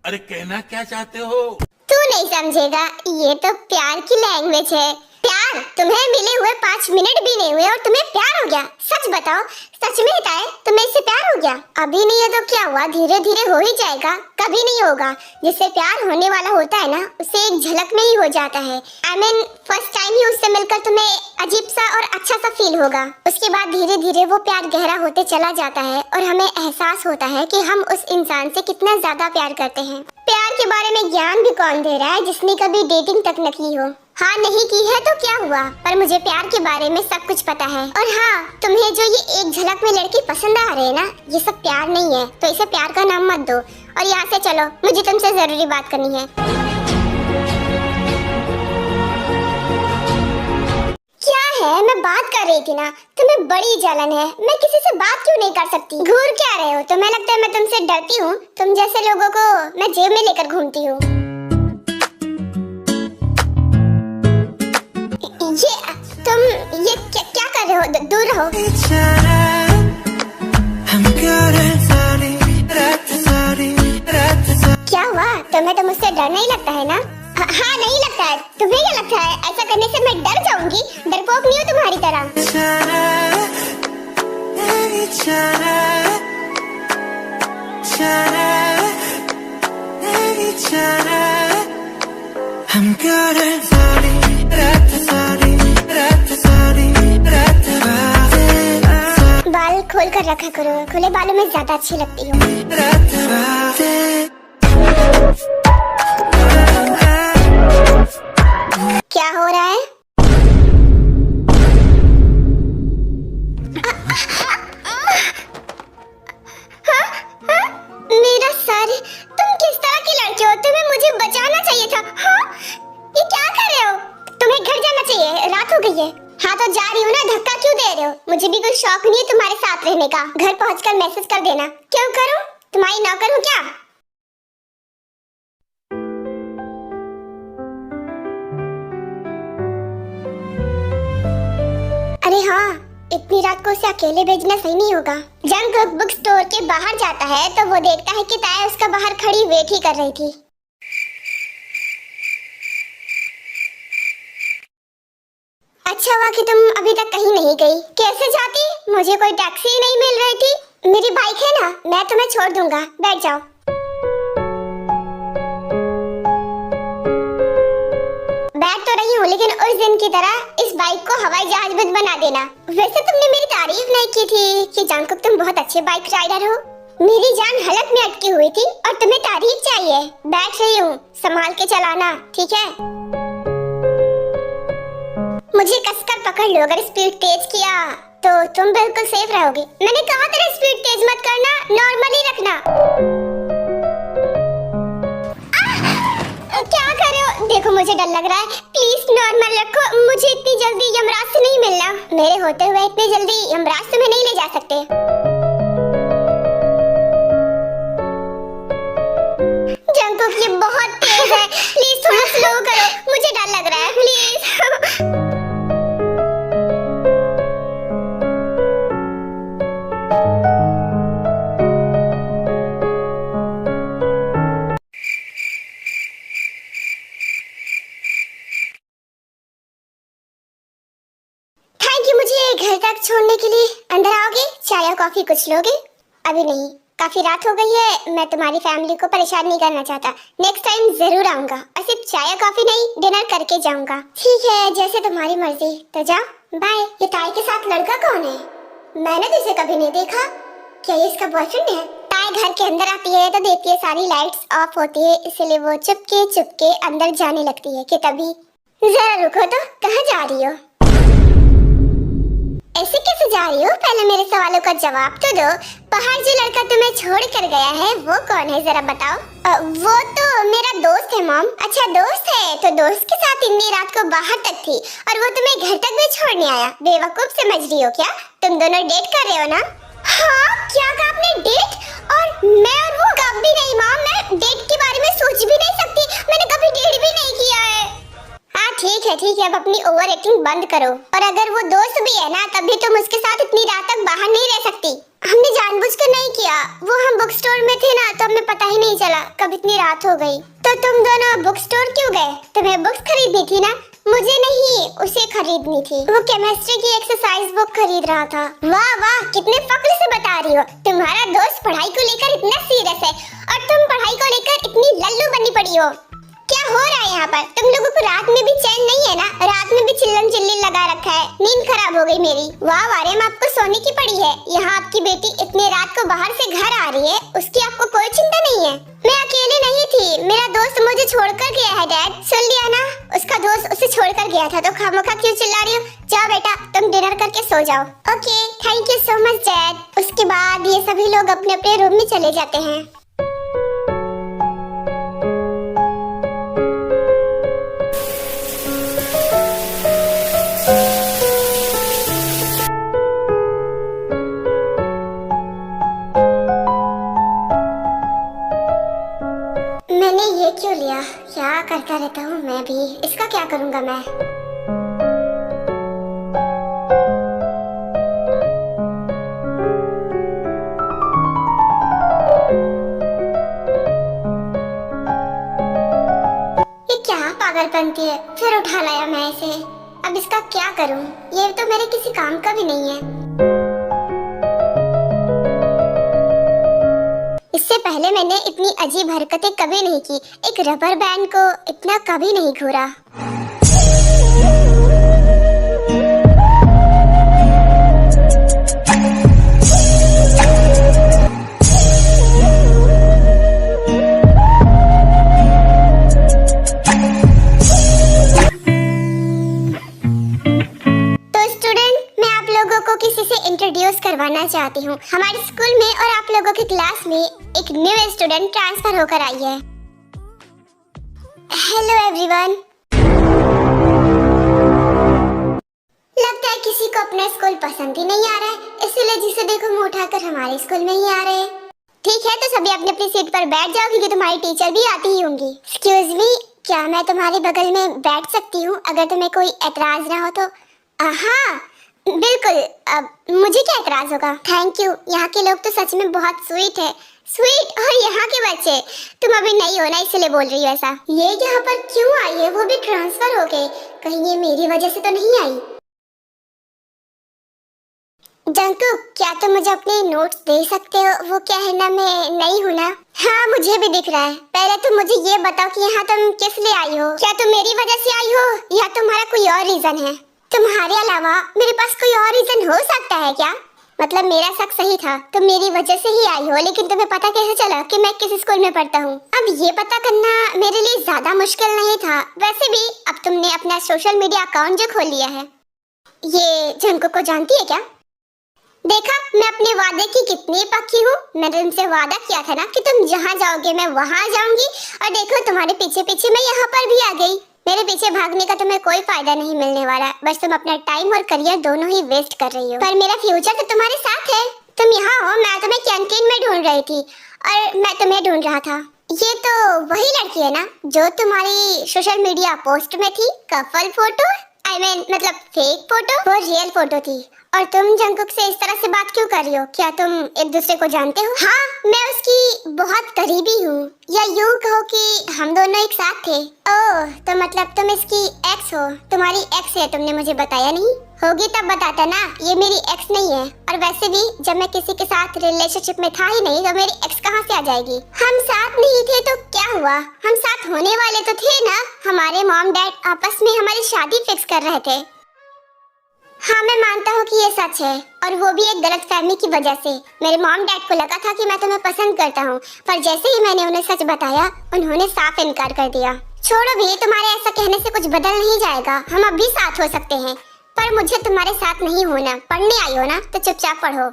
अरे कहना क्या चाहते हो? तू नहीं समझेगा, ये तो प्यार की लैंग्वेज है। प्यार? तुम्हें मिले हुए 5 मिनट भी नहीं हुए और तुम्हें प्यार हो गया? सच बताओ, सच में बताए तुम्हें इससे प्यार हो गया? अभी नहीं है तो क्या हुआ, धीरे धीरे हो ही जाएगा। कभी नहीं होगा। जिससे प्यार होने वाला होता है ना, उसे एक झलक में ही हो जाता है। I mean, फर्स्ट टाइम ही उससे मिलकर तुम्हें अजीब सा और अच्छा सा फील होगा। उसके बाद धीरे धीरे वो प्यार गहरा होते चला जाता है और हमें एहसास होता है कि हम उस इंसान से कितना ज्यादा प्यार करते हैं। प्यार के बारे में ज्ञान भी कौन दे रहा है जिसने कभी डेटिंग तक न की हो? हाँ, नहीं की है तो क्या हुआ, पर मुझे प्यार के बारे में सब कुछ पता है। और हाँ, तुम्हें जो ये एक झलक में लड़की पसंद आ रही है ना, ये सब प्यार नहीं है, तो इसे प्यार का नाम मत दो। और यहाँ से चलो, मुझे तुमसे जरूरी बात करनी है। क्या है, मैं बात कर रही थी ना। तुम्हें बड़ी जलन है, मैं किसी से बात क्यों नहीं कर सकती? घूर क्या रहे हो? तुम्हें लगता है मैं तुमसे डरती हूँ? तुम जैसे लोगों को मैं जेब में लेकर घूमती हूँ। ये क्या कर रहे हो? दूर रहो। क्या हुआ? तुम्हें तो मुझसे डर नहीं लगता है ना? हाँ, नहीं लगता है। तुम्हें क्या लगता है ऐसा करने से मैं डर जाऊंगी? डरपोक नहीं हूँ तुम्हारी तरह। बाल खोल कर रखा करो, खुले बालों में ज्यादा अच्छी लगती हो। क्या हो रहा है? मेरा सर। तुम किस तरह की लड़की हो? तुम्हें मुझे बचाना चाहिए था। हाँ? ये क्या कर रहे हो? तुम्हें घर जाना चाहिए, रात हो गई है। हाँ तो जा रही हूँ ना, धक्का क्यों दे रहे हो? मुझे भी कोई शौक नहीं है तुम्हारे साथ रहने का। घर पहुंचकर मैसेज कर देना। क्यों करूँ? तुम्हारी नौकर हूँ क्या? अरे हाँ, इतनी रात को उसे अकेले भेजना सही नहीं होगा। जंग बुक स्टोर के बाहर जाता है तो वो देखता है कि ताया उसका बाहर खड़ी वेट ही कर रही थी। अच्छा हुआ कि तुम अभी तक कहीं नहीं गई। कैसे जाती? मुझे कोई टैक्सी ही नहीं मिल रही थी। मेरी बाइक है ना, मैं तुम्हें छोड़ दूंगा, बैठ जाओ। बैठ तो रही हूँ, लेकिन उस दिन की तरह इस बाइक को हवाई जहाज मत बना देना। वैसे तुमने मेरी तारीफ नहीं की थी कि जानकुक तुम बहुत अच्छे बाइक राइडर हो। मेरी जान हलक में अटकी हुई थी और तुम्हें तारीफ चाहिए। बैठ रही हूँ, संभाल के चलाना, ठीक है? मुझे कसकर पकड़ लो, अगर स्पीड तेज किया तो तुम बिल्कुल सेफ रहोगे। मैंने कहा तेरा स्पीड तेज मत करना, नॉर्मली रखना। क्या कर रहे हो? देखो मुझे डर लग रहा है, प्लीज नॉर्मल रखो। मुझे इतनी जल्दी यमराज से नहीं मिलना। मेरे होते हुए इतनी जल्दी यमराज तुम्हें नहीं ले जा सकते। जंकुक, ये बहुत तेज है, प्लीज थोड़ा स्लो करो, मुझे डर लग रहा है, प्लीज। घर तक छोड़ने के लिए। अंदर आओगे? चाय या कॉफी कुछ लोगे? अभी नहीं, काफी रात हो गई है, मैं तुम्हारी फैमिली को परेशान नहीं करना चाहता। नेक्स्ट टाइम जरूर आऊंगा और सिर्फ चाय या कॉफी नहीं, डिनर करके जाऊंगा। ठीक है, जैसे तुम्हारी मर्जी। तो जाओ, बाय। ये ताई के साथ लड़का कौन है? मैंने तो इसे कभी नहीं देखा। क्या ये इसका बॉयफ्रेंड है? ताई घर के अंदर आती है तो देखती है सारी लाइट्स ऑफ होती है, इसलिए वो चुपके चुपके अंदर जाने लगती है कि तभी। जरा रुको तो, कहाँ जा रही हो? ऐसे कैसे जा रही हो? पहले मेरे सवालों का जवाब तो दो। बाहर जो लड़का तुम्हें छोड़ कर गया है वो कौन है, जरा बताओ। वो तो मेरा दोस्त है मॉम। अच्छा दोस्त है, तो दोस्त के साथ इतनी रात को बाहर तक थी और वो तुम्हें घर तक भी छोड़ने आया? बेवकूफ समझ रही हो क्या? तुम दोनों डेट कर रहे हो ना? हाँ, क्या कहा आपने? डेट? और मैं और वो? कभी नहीं मॉम, मैं डेट के बारे में सोच भी नहीं सकती, मैंने कभी डेट भी नहीं किया है। हाँ ठीक है, अब अपनी ओवर एक्टिंग बंद करो। और अगर वो दोस्त भी है ना, तब भी तुम उसके साथ इतनी रात तक बाहर नहीं रह सकती। हमने जानबूझकर नहीं किया, वो हम बुक स्टोर में थे ना, तो हमें पता ही नहीं चला कब इतनी रात हो गई। तो तुम दोनों बुक स्टोर क्यों गए? तुम्हें बुक्स खरीदनी थी ना? मुझे नहीं, उसे खरीदनी थी। वो केमिस्ट्री की एक्सरसाइज बुक खरीद रहा था। वाह वाह, कितने फक्र से बता रही हो। तुम्हारा दोस्त पढ़ाई को लेकर इतना सीरियस है और तुम पढ़ाई को लेकर इतनी लल्लू बनी पड़ी हो। क्या हो रहा है यहाँ पर? तुम लोगों को रात में भी चैन नहीं है ना? रात में भी चिल्लम चिल्ली लगा रखा है, नींद खराब हो गई मेरी। वाह वारेम, आपको सोने की पड़ी है। यहाँ आपकी बेटी इतने रात को बाहर से घर आ रही है, उसकी आपको कोई चिंता नहीं है। मैं अकेले नहीं थी, मेरा दोस्त मुझे छोड़कर गया है। डैड सुन लिया ना, उसका दोस्त उसे छोड़कर गया था, तो खामोखा क्यों चिल्ला रही हो? जाओ बेटा, तुम डिनर करके सो जाओ। Okay, thank you so much dad. उसके बाद ये सभी लोग अपने अपने रूम में चले जाते हैं। मैंने ये क्यों लिया? क्या करता रहता हूँ मैं भी। इसका क्या करूँगा मैं? ये क्या पागलपंती है? फिर उठा लाया मैं इसे। अब इसका क्या करूँ? ये तो मेरे किसी काम का भी नहीं है। इससे पहले मैंने इतनी अजीब हरकतें कभी नहीं की। एक रबर बैंड को इतना कभी नहीं घूरा। किसी से इंट्रोड्यूस करवाना चाहती हूँ। हमारे स्कूल में और आप लोगों की क्लास में एक न्यू स्टूडेंट ट्रांसफर होकर आई है। Hello everyone. लगता है किसी को अपना स्कूल पसंद ही नहीं आ रहा है, इसीलिए जिसे देखो मुंह उठाकर हमारे स्कूल में ही आ रहे हैं। ठीक है, तो सभी अपनी अपनी सीट पर बैठ जाओ, क्योंकि तुम्हारी टीचर भी आती ही होंगी। एक्सक्यूज मी, क्या मैं तुम्हारे बगल में बैठ सकती हूँ? अगर तुम्हें कोई एतराज ना हो तो। हाँ बिल्कुल, अब मुझे क्या एतराज होगा। Thank you. यहाँ के लोग तो सच में बहुत स्वीट है। स्वीट? और यहाँ के बच्चे? तुम अभी नहीं हो ना, इसलिए बोल रही हो ऐसा। ये यहाँ पर क्यों आई है, वो भी ट्रांसफर हो गए? कहीं ये मेरी वजह से तो नहीं आई? जंकुक, क्या तुम मुझे अपने नोट्स दे सकते हो? वो क्या है ना, मैं नहीं हूँ ना। हाँ मुझे भी दिख रहा है। पहले तुम मुझे ये बताओ कि यहाँ तुम किस लिए आई हो? क्या तुम मेरी वजह से आई हो या तुम्हारा कोई और रीजन है? तुम्हारे अलावा मेरे पास कोई और रीजन हो सकता है क्या? मतलब मेरा शक सही था, तुम मेरी वजह से ही आई हो, लेकिन तुम्हें पता कैसे चला कि मैं किस स्कूल में पढ़ता हूँ? अब ये पता करना मेरे लिए ज्यादा मुश्किल नहीं था। वैसे भी अब तुमने अपना सोशल मीडिया अकाउंट जो खोल लिया है। ये जंकुक को जानती है क्या? देखा, मैं अपने वादे की कितनी पक्की हूँ। मैंने तुमसे वादा किया था ना कि तुम जहाँ जाओगे मैं वहाँ जाऊंगी, और देखो तुम्हारे पीछे पीछे मैं यहाँ पर भी आ गई। मेरे पीछे भागने का तुम्हें कोई फायदा नहीं मिलने वाला, बस तुम अपना टाइम और करियर दोनों ही वेस्ट कर रही हो। पर मेरा फ्यूचर तो तुम्हारे साथ है। तुम यहाँ हो, मैं तुम्हें कैंटीन में ढूंढ रही थी और मैं तुम्हें ढूंढ रहा था। ये तो वही लड़की है ना जो तुम्हारी सोशल मीडिया पोस्ट में थी? कपल फोटो, मतलब फेक फोटो? वो रियल फोटो थी। और तुम जंकुक से इस तरह से बात क्यों कर रही हो? क्या तुम एक दूसरे को जानते हो? हाँ, मैं उसकी बहुत करीबी हूँ, या यूँ कहो कि हम दोनों एक साथ थे। ओह, तो मतलब तुम इसकी एक्स हो? तुम्हारी एक्स है, तुमने मुझे बताया नहीं। होगी तब बताता ना, ये मेरी एक्स नहीं है। और वैसे भी जब मैं किसी के साथ रिलेशनशिप में था ही नहीं, तो मेरी एक्स कहाँ से आ जाएगी? हम साथ नहीं थे तो क्या हुआ? हम साथ होने वाले तो थे ना। हमारे मॉम डैड आपस में हमारी शादी फिक्स कर रहे थे। हाँ मैं मानता हूँ कि ये सच है, और वो भी एक गलतफहमी की वजह से। मेरे मॉम डैड को लगा था कि मैं तुम्हें पसंद करता हूँ, पर जैसे ही मैंने उन्हें सच बताया, उन्होंने साफ इनकार कर दिया। छोड़ो भी, तुम्हारे ऐसा कहने से कुछ बदल नहीं जाएगा। हम अब भी साथ हो सकते हैं, पर मुझे तुम्हारे साथ नहीं होना। पढ़ने आई हो ना, तो चुपचाप पढ़ो।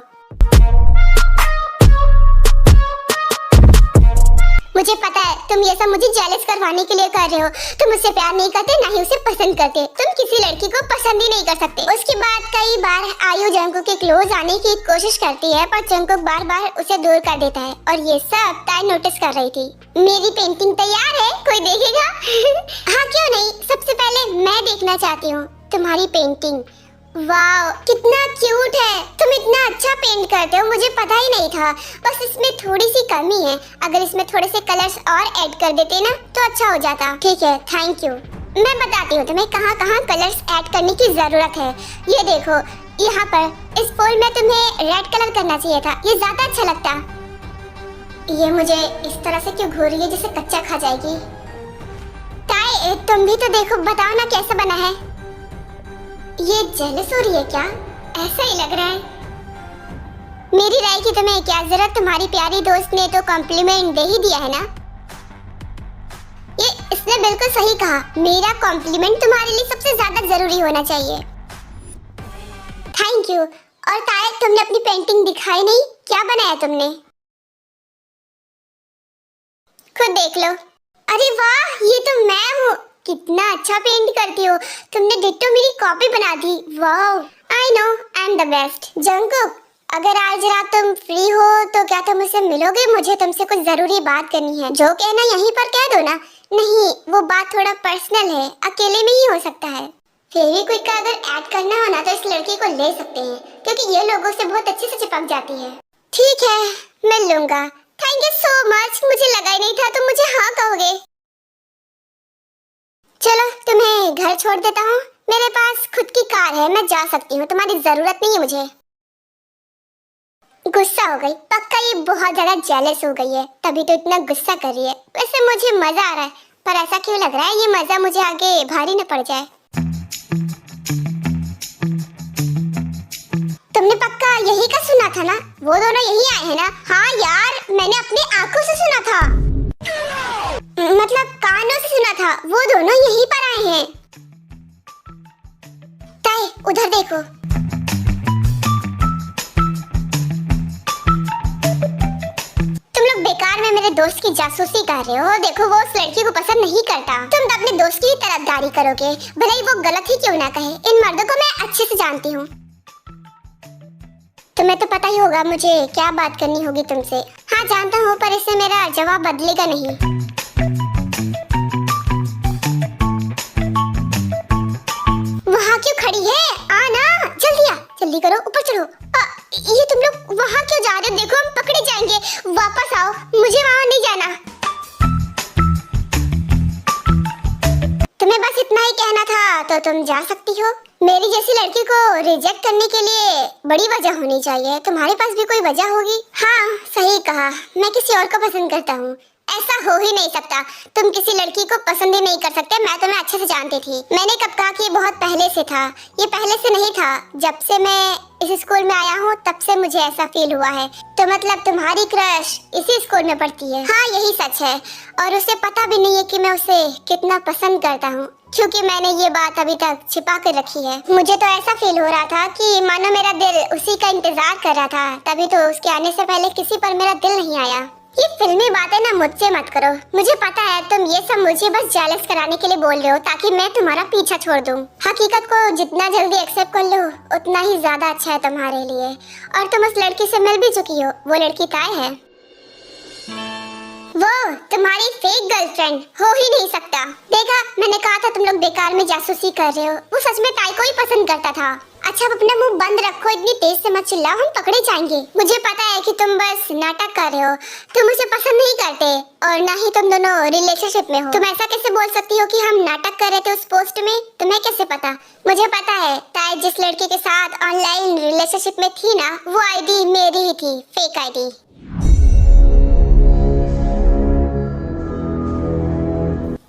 मुझे पता है तुम ये सब मुझे जेलस करवाने के लिए कर रहे हो। तुम उससे प्यार नहीं करते, ना ही उसे पसंद करते। तुम किसी लड़की को पसंद ही नहीं कर सकते। उसके बाद कई बार आयु जंकुक के क्लोज आने की कोशिश करती है, पर जंकुक बार बार उसे दूर कर देता है और ये सब ताई नोटिस कर रही थी। मेरी पेंटिंग तैयार है, कोई देखेगा? हाँ क्यों नहीं, सबसे पहले मैं देखना चाहती हूँ तुम्हारी पेंटिंग। वाओ कितना क्यूट है। तुम इतना अच्छा पेंट करते हो, मुझे पता ही नहीं था। बस इसमें थोड़ी सी कमी है, अगर इसमें थोड़े से कलर्स और ऐड कर देते ना तो अच्छा हो जाता। ठीक है, थैंक यू। मैं बताती हूँ तुम्हें कहाँ कहाँ कलर्स ऐड करने की जरूरत है। ये देखो, यहाँ पर इस फूल में तुम्हें रेड कलर करना चाहिए था, ये ज्यादा अच्छा लगता। ये मुझे इस तरह से क्यों घूर रही है जैसे कच्चा खा जाएगी। ताई तुम भी तो देखो, बताओ ना कैसा बना है। ये जेलस हो रही है क्या? ऐसा ही लग रहा है। मेरी राय की तुम्हें क्या जरूरत, तुम्हारी प्यारी दोस्त ने तो कॉम्प्लीमेंट दे ही दिया है ना। ये इसने बिल्कुल सही कहा, मेरा कॉम्प्लीमेंट तुम्हारे लिए सबसे ज्यादा जरूरी होना चाहिए। Thank you. और ताई तुमने अपनी पेंटिंग दिखाई नहीं, क्या बनाया तुमने? खुद देख लो। अरे वाह, ये तो मैं हूँ। कितना अच्छा पेंट करती हो, तुमने डिट्टो मेरी कॉपी बना दी। Wow, I know I am the best. Jungkook, अगर आज रात तुम फ्री हो तो क्या तुम मुझसे मिलोगे? मुझे तुमसे कुछ जरूरी बात करनी है। जो कहना यहीं पर कह दो ना। नहीं, वो बात थोड़ा पर्सनल है, अकेले में ही हो सकता है। फेविक्विक का अगर ऐड करना हो ना तो इस लड़की को ले सकते हैं, क्योंकि ये लोगों से बहुत अच्छे से चिपक जाती है। ठीक है, मैं लूंगा। Thank you so much. मुझे लगा ही नहीं था तुम मुझे हाँ कहोगे। चलो तुम्हें घर छोड़ देता हूँ, मेरे पास खुद की कार है, मैं जा सकती हूँ, तुम्हारी जरूरत नहीं है मुझे। गुस्सा हो गई, पक्का ये बहुत ज्यादा जेलस हो गई है, तभी तो इतना गुस्सा कर रही है। वैसे मुझे मजा आ रहा है, पर ऐसा क्यों लग रहा है ये मजा मुझे आगे भारी न पड़ जाए। तुमने पक्का यही का सुना था ना? वो दोनों यही आए हैं ना? हाँ यार, मैंने अपनी आंखों से सुना था, मतलब कानों से सुना था। वो दोनों यहीं पर आए हैं। ताई उधर देखो। तुम लोग बेकार में मेरे दोस्त की जासूसी कर रहे हो। देखो वो उस लड़की को पसंद नहीं करता, तुम तो अपने दोस्त की तरफदारी करोगे, भले ही वो गलत ही क्यों ना कहे। इन मर्दों को मैं अच्छे से जानती हूँ। तुम्हें तो पता ही होगा मुझे क्या बात करनी होगी तुमसे। हाँ जानता हूँ, पर इससे मेरा जवाब बदलेगा नहीं। वहाँ क्यों खड़ी है? आना, जल्दी आ, जल्दी करो, ऊपर चढ़ो। ये तुम लोग वहाँ क्यों जा रहे हो? देखो हम पकड़े जाएंगे, वापस आओ, मुझे वहाँ नहीं जाना। तुम्हें बस इतना ही कहना था तो तुम जा सकती हो। मेरी जैसी लड़की को रिजेक्ट करने के लिए बड़ी वजह होनी चाहिए। तुम्हारे पास भी कोई वजह होगी। हाँ सही कहा, मैं किसी और को पसंद करता हूँ। ऐसा हो ही नहीं सकता, तुम किसी लड़की को पसंद ही नहीं कर सकते। मैं तुम्हें अच्छे से जानती थी। मैंने कब कहा कि ये बहुत पहले से था? ये पहले से नहीं था, जब से मैं इस स्कूल में आया हूँ तब से मुझे ऐसा फील हुआ है। तो मतलब तुम्हारी क्रश इसी स्कूल में पढ़ती है? हाँ यही सच है, और उसे पता भी नहीं है कि मैं उसे कितना पसंद करता हूँ, क्योंकि मैंने ये बात अभी तक छिपा कर रखी है। मुझे तो ऐसा फील हो रहा था कि मानो मेरा दिल उसी का इंतजार कर रहा था, तभी तो उसके आने से पहले किसी पर मेरा दिल नहीं आया। ये फिल्मी बातें ना मुझसे मत करो। मुझे पता है तुम ये सब मुझे बस जेलस कराने के लिए बोल रहे हो, ताकि मैं तुम्हारा पीछा छोड़ दूं। हकीकत को जितना जल्दी एक्सेप्ट कर लो उतना ही ज्यादा अच्छा है तुम्हारे लिए। और तुम उस लड़की से मिल भी चुकी हो, वो लड़की ताई है। वो तुम्हारी फेक गर्लफ्रेंड हो ही नहीं सकता। देखा, मैंने कहा था तुम लोग बेकार में जासूसी कर रहे हो। वो सच में ताई को ही पसंद करता था। अच्छा अब अपना मुंह बंद रखो, इतनी तेज से मत चिल्लाओ, हम पकड़े जाएंगे। मुझे पता है कि तुम बस नाटक कर रहे हो, तुम उसे पसंद नहीं करते और ना ही तुम दोनों रिलेशनशिप में हो। तुम ऐसा कैसे बोल सकती हो कि हम नाटक कर रहे थे उस पोस्ट में? तुम्हें कैसे पता? मुझे पता है, ताई जिस लड़के के साथ ऑनलाइन रिलेशनशिप में थी ना, वो आईडी मेरी ही थी, फेक आईडी।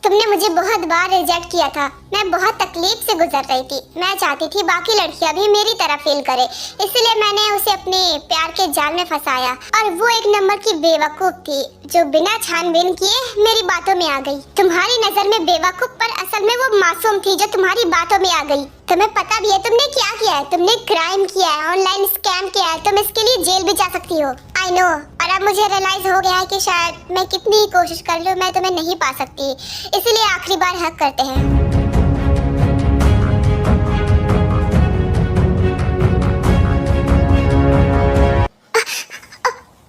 तुमने मुझे बहुत बार रिजेक्ट किया था, मैं बहुत तकलीफ से गुजर रही थी। मैं चाहती थी बाकी लड़कियां भी मेरी तरह फील करे, इसलिए मैंने उसे अपने प्यार के जाल में फंसाया। और वो एक नंबर की बेवकूफ थी जो बिना छानबीन किए मेरी बातों में आ गई। तुम्हारी नजर में बेवकूफ, पर असल में वो मासूम थी जो तुम्हारी बातों में आ गई। तुम्हें पता भी है तुमने क्या किया है? तुमने क्राइम किया है, ऑनलाइन स्कैम किया है। तुम इसके लिए जेल भी जा सकती हो। आई नो, और अब मुझे रियलाइज हो गया है कि शायद मैं कितनी कोशिश कर लूं मैं तुम्हें नहीं पा सकती, इसलिए आखिरी बार हक करते हैं।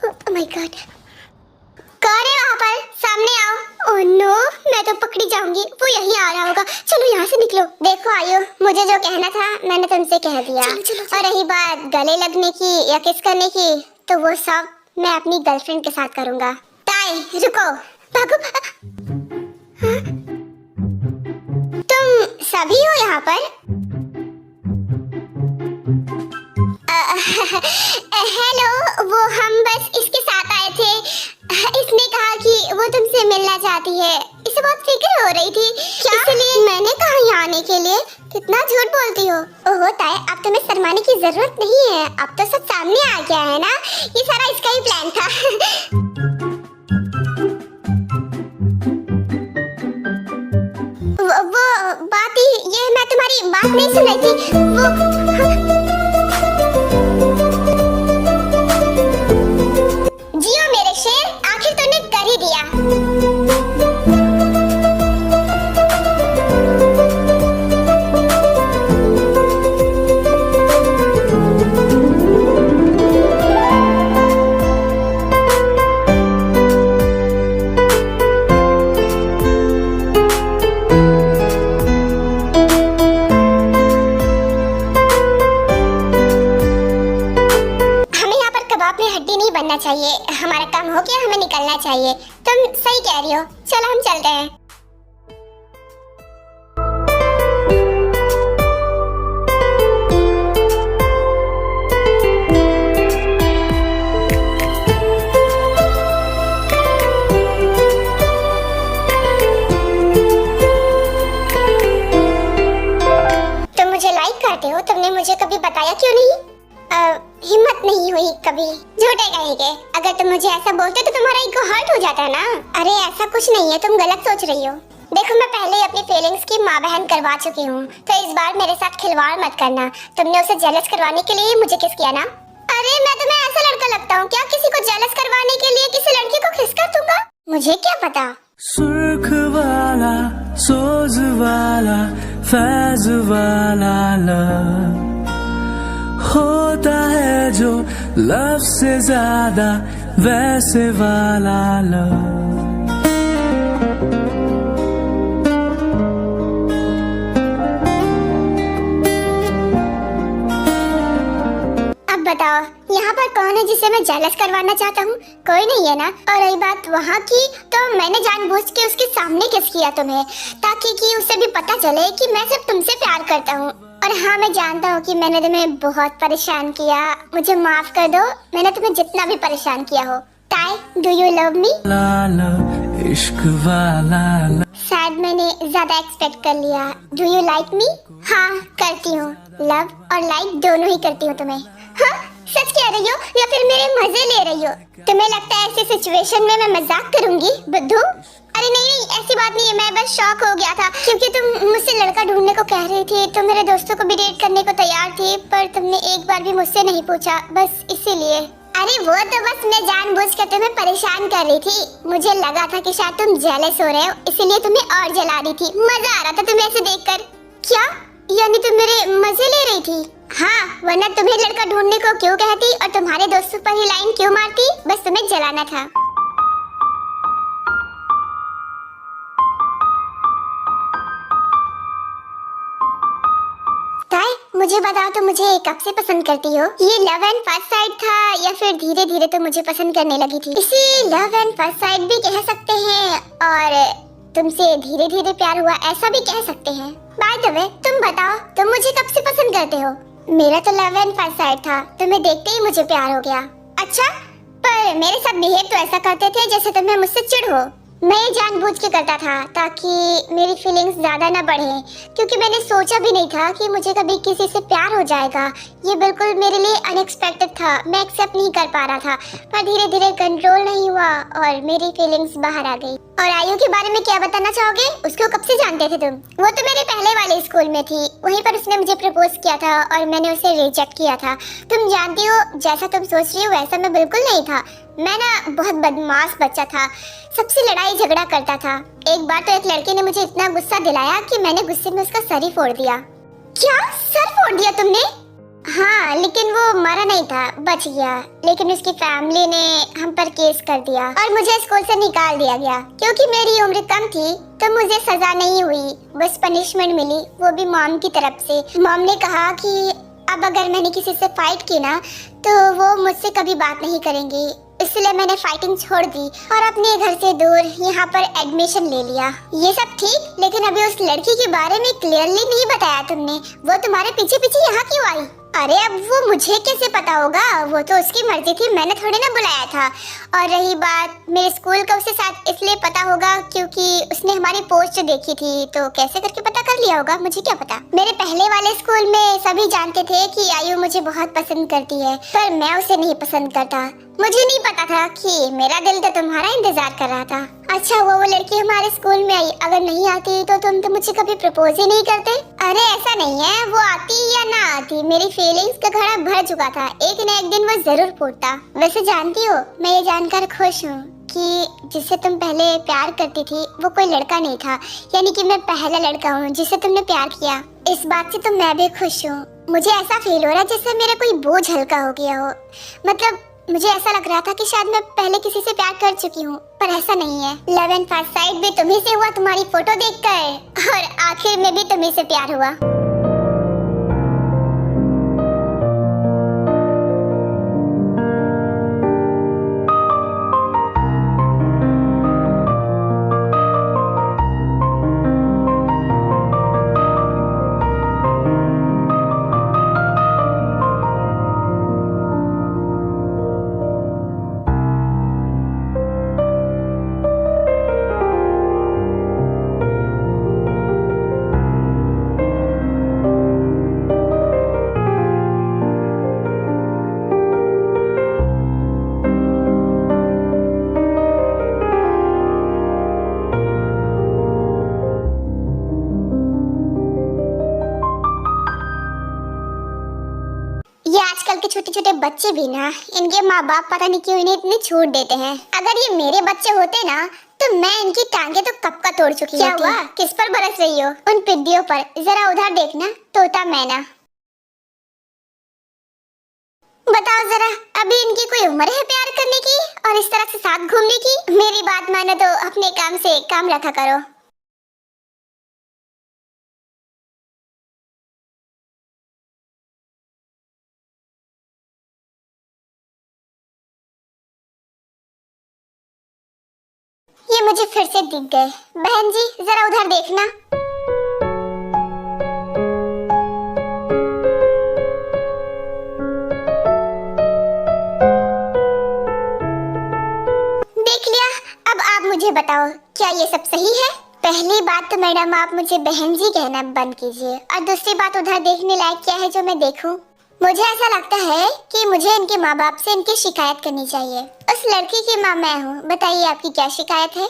ओह माय गॉड, कौन है वहाँ पर? सामने आओ। ओह नो, मैं तो पकड़ी जाऊंगी, वो यहीं आ रहा होगा। चलो यहाँ से निकलो। देखो आयु, मुझे जो कहना था मैंने तुमसे कह दिया। चलो। और रही बात गले लगने की या किस करने की, तो वो सब मैं अपनी गर्लफ्रेंड के साथ करूंगा। ताई रुको, भागो। हाँ? तुम सभी हो यहाँ पर? हेलो, वो हम बस इसके साथ आए थे। इसने कहा कि वो तुमसे मिलना चाहती है, इसे बहुत फिक्र हो रही थी, इसलिए मैंने कहा यहाँ आने के लिए। कितना झूठ बोलती हो। ओहो ताई, अब तुम्हें शर्माने की जरूरत नहीं है, अब तो सब सामने आ गया है ना, ये सारा इसका ही प्लान था। वो बात ही ये, मैं तुम्हारी बात नहीं सुन रही थी। वो जियो मेरे शेर, आखिर तूने कर ही दिया। बनना चाहिए, हमारा काम हो गया, हमें निकलना चाहिए। तुम सही कह रही हो, चलो हम चलते हैं। तुम मुझे लाइक करते हो, तुमने मुझे कभी बताया क्यों नहीं? हिम्मत नहीं हुई कभी, झूठे कहेंगे। अगर तुम मुझे ऐसा बोलते तो तुम्हारा ईगो हर्ट हो जाता है ना। अरे ऐसा कुछ नहीं है, तुम गलत सोच रही हो। देखो मैं पहले ही अपनी फीलिंग्स की माँ बहन करवा चुकी हूँ, तो इस बार मेरे साथ खिलवाड़ मत करना। तुमने उसे जेलस करवाने के लिए मुझे किस किया ना? अरे मैं तुम्हें ऐसा लड़का लगता हूँ क्या, किसी को जेलस करवाने के लिए किसी लड़की को किस कर दूंगा? मुझे क्या पता। सुर्ख वाला, सोज वाला, फैज वाला लव होता है जो लव से ज्यादा वैसे वाला लव। अब बताओ यहाँ पर कौन है जिसे मैं जेलस करवाना चाहता हूँ? कोई नहीं है ना। और रही बात वहाँ की, तो मैंने जानबूझ के उसके सामने किस किया तुम्हें, ताकि कि उसे भी पता चले कि मैं सिर्फ तुमसे प्यार करता हूँ। और हाँ, मैं जानता हूँ कि मैंने तुम्हें बहुत परेशान किया, मुझे माफ कर दो, मैंने तुम्हें जितना भी परेशान किया हो। ताई, डू यू लव मी? इश्क वाला शायद मैंने ज्यादा एक्सपेक्ट कर लिया। Do you like me? हाँ करती हूँ, लव और लाइक दोनों ही करती हूँ तुम्हें। हाँ सच कह रही हो या फिर मेरे मजे ले रही हो? तुम्हें लगता है ऐसी सिचुएशन में मैं मजाक करूंगी बुद्धू? अरे नहीं, ऐसी बात नहीं है, मैं बस शॉक हो गया था क्योंकि तुम मुझसे लड़का ढूंढने को कह रही थी, तो मेरे दोस्तों को भी डेट करने को तैयार थी, पर तुमने एक बार भी मुझसे नहीं पूछा, बस इसीलिए। अरे वो तो बस मैं जानबूझ कर तुम्हें परेशान कर रही थी। मुझे लगा था कि शायद तुम जेलस हो रहे हो, इसीलिए तुम्हें और जला रही थी। मजा आ रहा था तुम्हें ऐसे देखकर। क्या यानी तुम मेरे मजे ले रही थी? हाँ, वरना तुम्हें लड़का ढूंढने को क्यों कहती और तुम्हारे दोस्तों पर ही लाइन क्यों मारती? बस तुम्हें जलाना था। ताई, मुझे बताओ तो मुझे कब से पसंद करती हो? ये लव एंड फर्स्ट साइड था या फिर धीरे धीरे तो मुझे पसंद करने लगी थी? इसे लव एंड फर्स्ट साइड भी कह सकते हैं और तुमसे धीरे धीरे प्यार हुआ ऐसा भी कह सकते हैं। बाय द वे, तुम बताओ तुम मुझे कब से पसंद करते हो? मेरा तो लव एंड फर्स्ट साइड था, तुम्हें देखते ही मुझे प्यार हो गया। अच्छा, पर मेरे साथ बिहेव तो ऐसा करते थे जैसे तुम्हें मुझसे चिढ़ हो। मैं ये जानबूझ के करता था ताकि मेरी फीलिंग्स ज़्यादा ना बढ़े, क्योंकि मैंने सोचा भी नहीं था कि मुझे कभी किसी से प्यार हो जाएगा। ये बिल्कुल मेरे लिए अनएक्सपेक्टेड था, मैं एक्सेप्ट नहीं कर पा रहा था, पर धीरे धीरे कंट्रोल नहीं हुआ और मेरी फीलिंग्स बाहर आ गई। और आयु के बारे में क्या बताना चाहोगे? उसको कब से जानते थे तुम? वो तो मेरे पहले वाले स्कूल में थी, वहीं पर उसने मुझे प्रपोज किया था और मैंने उसे रिजेक्ट किया था। तुम जानती हो, जैसा तुम सोच रही हो वैसा मैं बिल्कुल नहीं था। मैं ना बहुत बदमाश बच्चा था, सबसे लड़ाई झगड़ा करता था। एक बार तो एक लड़के ने मुझे इतना गुस्सा दिलाया कि मैंने गुस्से में उसका सर ही फोड़ दिया। क्या? सर फोड़ दिया तुमने? हाँ, लेकिन वो मरा नहीं था, बच गया। लेकिन उसकी फैमिली ने हम पर केस कर दिया और मुझे स्कूल से निकाल दिया गया। क्योंकि मेरी उम्र कम थी तो मुझे सजा नहीं हुई, बस पनिशमेंट मिली, वो भी मॉम की तरफ से। मॉम ने कहा कि अब अगर मैंने किसी से फाइट की ना तो वो मुझसे कभी बात नहीं करेंगी, इसलिए मैंने फाइटिंग छोड़ दी और अपने घर से दूर यहाँ पर एडमिशन ले लिया। ये सब ठीक, लेकिन अभी उस लड़की के बारे में क्लियरली नहीं बताया तुमने। वो तुम्हारे पीछे पीछे यहाँ क्यों आई? अरे अब वो मुझे कैसे पता होगा, वो तो उसकी मर्जी थी, मैंने थोड़ी ना बुलाया था। और रही बात मेरे स्कूल का, उससे शायद इसलिए पता होगा क्योंकि उसने हमारी पोस्ट देखी थी, तो कैसे करके पता कर लिया होगा, मुझे क्या पता। मेरे पहले वाले स्कूल में सभी जानते थे कि आयु मुझे बहुत पसंद करती है, पर मैं उसे नहीं पसंद करता। मुझे नहीं पता था कि मेरा दिल तो तुम्हारा इंतजार कर रहा था। अच्छा वो लड़की हमारे स्कूल में आई, अगर नहीं आती तो तुम तो मुझे कभी प्रपोज ही नहीं करते। अरे ऐसा नहीं है, वो आती या ना आती, मेरी फीलिंग्स का घड़ा भर चुका था, एक न एक दिन वो जरूर फूटता। वैसे जानती हो, मैं ये जानकर खुश हूँ कि जिससे तुम पहले प्यार करती थी वो कोई लड़का नहीं था, यानी कि मैं पहला लड़का हूँ जिससे तुमने प्यार किया। इस बात से तो मैं भी खुश हूँ। मुझे ऐसा फील हो रहा है जैसे मेरा कोई बोझ हल्का हो गया हो। मतलब मुझे ऐसा लग रहा था कि शायद मैं पहले किसी से प्यार कर चुकी हूँ, पर ऐसा नहीं है। लव एट फर्स्ट साइट भी तुम्ही से हुआ, तुम्हारी फोटो देखकर, और आखिर में भी तुम्ही से प्यार हुआ। आजकल के छोटे छोटे बच्चे भी ना, इनके माँ बाप पता नहीं क्यों इन्हें इतनी छूट देते हैं। अगर ये मेरे बच्चे होते ना तो मैं इनकी टांगे तो कब का तोड़ चुकी होती। क्या हुआ? किस पर बरस रही हो? उन पिड्डियों पर। जरा उधर देखना, तोता मैना। बताओ जरा, अभी इनकी कोई उम्र है प्यार करने की और इस तरह से साथ घूमने की? मेरी बात मानो तो अपने काम से काम रखा करो। ये मुझे फिर से दिख गए। बहन जी जरा उधर देखना। देख लिया। अब आप मुझे बताओ, क्या ये सब सही है? पहली बात तो मैडम आप मुझे बहन जी कहना बंद कीजिए, और दूसरी बात उधर देखने लायक क्या है जो मैं देखूं? मुझे ऐसा लगता है कि मुझे इनके माँ बाप से इनकी शिकायत करनी चाहिए। उस लड़की की माँ मैं हूँ, बताइए आपकी क्या शिकायत है?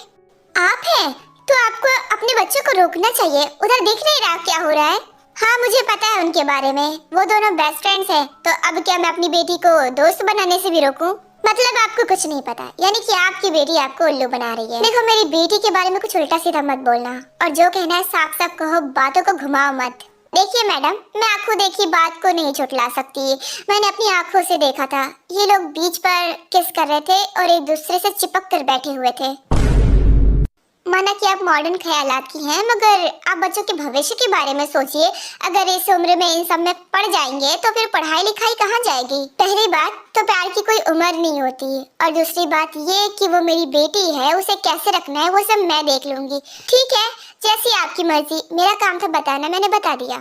आप हैं तो आपको अपने बच्चों को रोकना चाहिए। उधर देख नहीं रहा क्या हो रहा है? हाँ मुझे पता है उनके बारे में, वो दोनों बेस्ट फ्रेंड्स हैं। तो अब क्या मैं अपनी बेटी को दोस्त बनाने से भी रोकूं? मतलब आपको कुछ नहीं पता, यानी कि आपकी बेटी आपको उल्लू बना रही है। देखो मेरी बेटी के बारे में कुछ उल्टा सीधा मत बोलना, और जो कहना है साफ साफ कहो, बातों को घुमाओ मत। देखिए मैडम, मैं आंखों देखी बात को नहीं झुठला सकती। मैंने अपनी आंखों से देखा था, ये लोग बीच पर किस कर रहे थे और एक दूसरे से चिपक कर बैठे हुए थे। माना कि आप मॉडर्न ख्यालात की हैं, मगर आप बच्चों के भविष्य के बारे में सोचिए। अगर इस उम्र में इन सब में पड़ जाएंगे तो फिर पढ़ाई लिखाई कहाँ जाएगी? पहली बात तो प्यार की कोई उम्र नहीं होती, और दूसरी बात ये कि वो मेरी बेटी है, उसे कैसे रखना है वो सब मैं देख लूंगी। ठीक है, जैसी आपकी मर्जी। मेरा काम था बताना, मैंने बता दिया।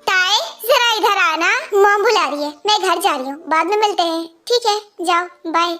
ताए जरा इधर आ आ रही है, मैं घर जा रही हूँ, बाद में मिलते हैं। ठीक है, जाओ, बाय।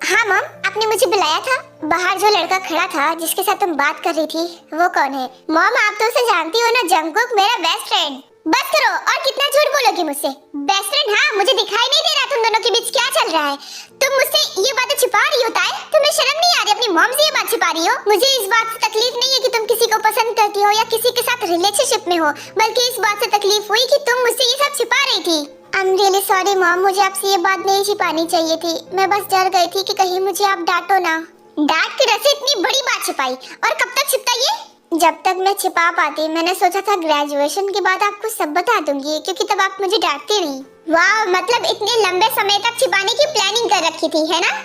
हाँ मॉम, आपने मुझे बुलाया था। बाहर जो लड़का खड़ा था जिसके साथ तुम बात कर रही थी, वो कौन है? मॉम, आप तो उसे जानती हो ना, जंगकुक, मेरा बेस्ट फ्रेंड। बस करो, और कितना झूठ बोलोगी मुझसे? Best friend? हाँ, मुझे दिखाई नहीं दे रहा तुम दोनों के बीच क्या चल रहा है। तुम मुझसे ये बातें छिपा रही हो ताए? तुम्हें शर्म नहीं आ रही अपनी मॉम से ये बात छिपा रही हो? मुझे इस बात से तकलीफ नहीं है कि तुम किसी को पसंद करती हो या किसी के साथ रिलेशनशिप में हो, बल्कि इस बात से तकलीफ हुई कि तुम मुझसे ये सब छिपा रही थी। I am really sorry mom, मुझे आपसे ये बात नहीं छिपानी चाहिए थी। मैं बस डर गई थी कि कहीं मुझे आप डांटो ना। डांट के रसे इतनी बड़ी बात छिपाई, और कब तक छिपता ये? जब तक मैं छिपा पाती। मैंने सोचा था ग्रेजुएशन के बाद आपको सब बता दूंगी, क्योंकि तब आप मुझे डांटती नहीं। वाह, मतलब इतने लंबे समय तक छिपाने की प्लानिंग कर रखी थी, है ना?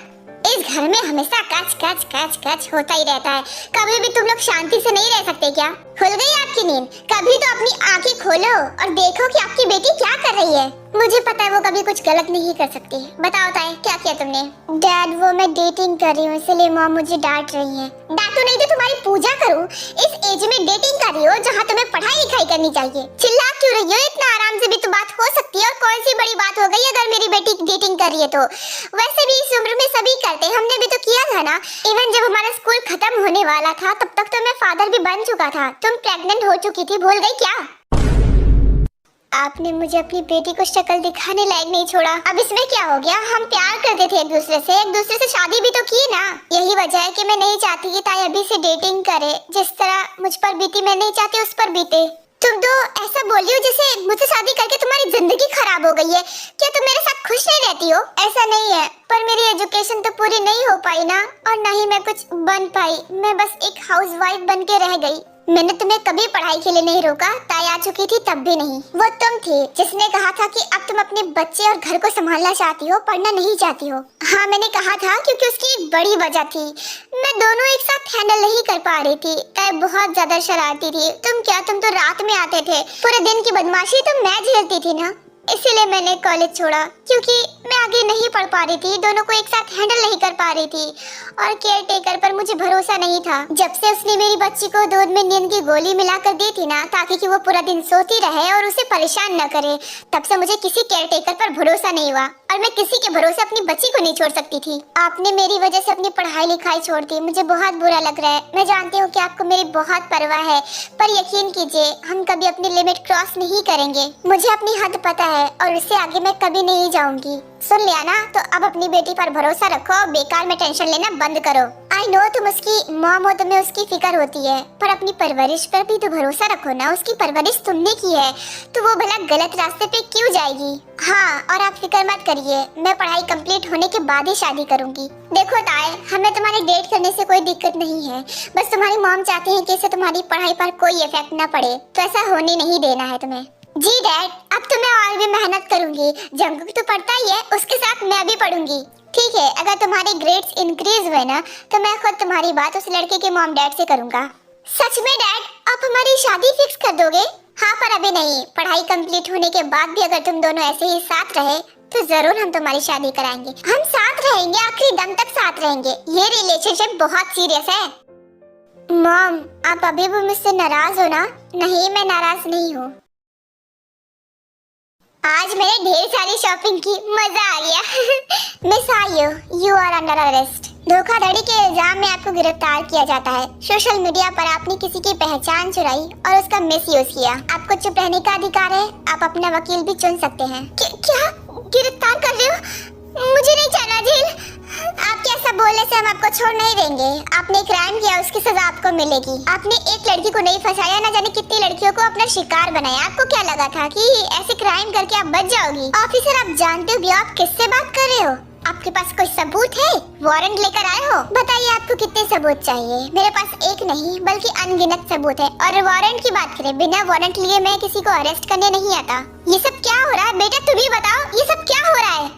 इस घर में हमेशा कच कच कच कच होता ही रहता है। कभी भी तुम लोग शांति से नहीं रह सकते क्या? खुल गई आपकी नींद? कभी तो अपनी आंखें खोलो और देखो कि आपकी बेटी क्या कर रही है। मुझे पता है वो कभी कुछ गलत नहीं कर सकती। बताओ ताए, क्या किया तुमने? डैड, वो मैं डेटिंग कर रही हूँ, इसलिए मॉम मुझे डांट रही है। डांटो नहीं तो तुम्हारी पूजा करूँ? इस एज में डेटिंग कर रही हो जहाँ तुम्हें पढ़ाई लिखाई करनी चाहिए। चिल्ला क्यों रही हो? इतना आराम से भी तो बात हो सकती है। और कौन सी बड़ी बात हो गई अगर मेरी बेटी डेटिंग कर रही है तो? वैसे भी इस उम्र में सभी करते, हमने भी तो किया था ना। इवन जब हमारा स्कूल खत्म होने वाला था तब तक तो मैं फादर भी बन चुका था। तुम प्रेग्नेंट हो चुकी थी, भूल गई क्या? आपने मुझे अपनी बेटी को शक्ल दिखाने लायक नहीं छोड़ा। अब इसमें क्या हो गया? हम प्यार करते थे एक दूसरे से शादी भी तो की ना। यही वजह है कि मैं नहीं चाहती कि ताई अभी से डेटिंग करे। जिस तरह मुझ पर बीती, मैं नहीं चाहती उस पर बीते। तुम तो ऐसा बोल रही हो जैसे मुझसे शादी करके तुम्हारी जिंदगी खराब हो गई है। क्या तुम मेरे साथ खुश नहीं रहती हो? ऐसा नहीं है, पर मेरी एजुकेशन तो पूरी नहीं हो पाई ना, और ना ही मैं कुछ बन पाई। मैं बस एक हाउसवाइफ बन के रह गई। मैंने तुम्हें कभी पढ़ाई के लिए नहीं रोका। ताई आ चुकी थी तब भी नहीं। वो तुम थी जिसने कहा था कि अब तुम अपने बच्चे और घर को संभालना चाहती हो, पढ़ना नहीं चाहती हो। हाँ, मैंने कहा था, क्योंकि उसकी एक बड़ी वजह थी। मैं दोनों एक साथ हैंडल नहीं कर पा रही थी। ताई बहुत ज्यादा शरारती थी। तुम तो रात में आते थे। पूरे दिन की बदमाशी तो मैं झेलती थी ना, इसीलिए मैंने कॉलेज छोड़ा, क्योंकि मैं आगे नहीं पढ़ पा रही थी। दोनों को एक साथ हैंडल नहीं कर पा रही थी, और केयर टेकर पर मुझे भरोसा नहीं था। जब से उसने मेरी बच्ची को दूध में नींद की गोली मिलाकर दी थी ना, ताकि कि वो पूरा दिन सोती रहे और उसे परेशान न करे, तब से मुझे किसी केयर टेकर पर भरोसा नहीं हुआ, और मैं किसी के भरोसे अपनी बच्ची को नहीं छोड़ सकती थी। आपने मेरी वजह से अपनी पढ़ाई लिखाई छोड़ दी। मुझे बहुत बुरा लग रहा है। मैं जानती हूँ कि आपको मेरी बहुत परवाह है, पर यकीन कीजिए, हम कभी अपनी लिमिट क्रॉस नहीं करेंगे। मुझे अपनी हद पता है, और उससे आगे मैं कभी नहीं जाऊंगी। सुन लिया ना? तो अब अपनी बेटी पर भरोसा रखो, बेकार में टेंशन लेना बंद करो। आई नो तुम उसकी मॉम हो, तुम्हें उसकी फिक्र होती है, पर अपनी परवरिश पर भी तो भरोसा रखो ना। उसकी परवरिश तुमने की है, तो वो भला गलत रास्ते पे क्यों जाएगी? हाँ, और आप फिक्र मत करिए, मैं पढ़ाई कंप्लीट होने के बाद ही शादी करूंगी। देखो ताए, हमें तुम्हारी डेट करने से कोई दिक्कत नहीं है, बस तुम्हारी मॉम चाहती है कि इससे तुम्हारी पढ़ाई पर कोई इफेक्ट न पड़े, तो ऐसा होने नहीं देना है तुम्हें। जी डैड, अब तो मैं और भी मेहनत करूंगी। जंगकुक तो पढ़ता ही है, उसके साथ मैं भी पढ़ूंगी। ठीक है, अगर तुम्हारे ग्रेड्स इंक्रीज हुए ना, तो मैं खुद तुम्हारी बात उस लड़के के मॉम डैड से करूंगा। सच में डैड, आप हमारी शादी फिक्स कर दोगे? हाँ, पर अभी नहीं। पढ़ाई कंप्लीट होने के बाद भी अगर तुम दोनों ऐसे ही साथ रहे, तो जरूर हम तुम्हारी शादी कराएंगे। हम साथ रहेंगे, आखिरी दम तक साथ रहेंगे। ये रिलेशनशिप बहुत सीरियस है। मॉम, आप अभी भी मुझसे नाराज हो ना? नहीं, मैं नाराज नहीं हूँ। आज मैंने ढेर सारी शॉपिंग की, मजा आ गया। मिस आयो, यू आर अंडर अरेस्ट। धोखाधड़ी के इल्जाम में आपको गिरफ्तार किया जाता है। सोशल मीडिया पर आपने किसी की पहचान चुराई और उसका मिसयूज किया। आपको चुप रहने का अधिकार है, आप अपना वकील भी चुन सकते हैं। क्या गिरफ्तार कर रहे हो? मुझे नहीं जाना जेल। आपके ऐसा बोलने से हम आपको छोड़ नहीं देंगे। आपने क्राइम किया, उसकी सजा आपको मिलेगी। आपने एक लड़की को नहीं फंसाया, ना जाने कितनी लड़कियों को अपना शिकार बनाया। आपको क्या लगा था कि ऐसे क्राइम करके आप बच जाओगी? ऑफिसर, आप जानते हो भी आप किससे बात कर रहे हो? आपके पास कोई सबूत है? वारंट लेकर आए हो? बताइए आपको कितने सबूत चाहिए? मेरे पास एक नहीं बल्कि अनगिनत सबूत है। और वारंट की बात करें, बिना वारंट लिए मैं किसी को अरेस्ट करने नहीं आता। ये सब क्या हो रहा है बेटा? तुम ही बताओ, ये सब क्या हो रहा है?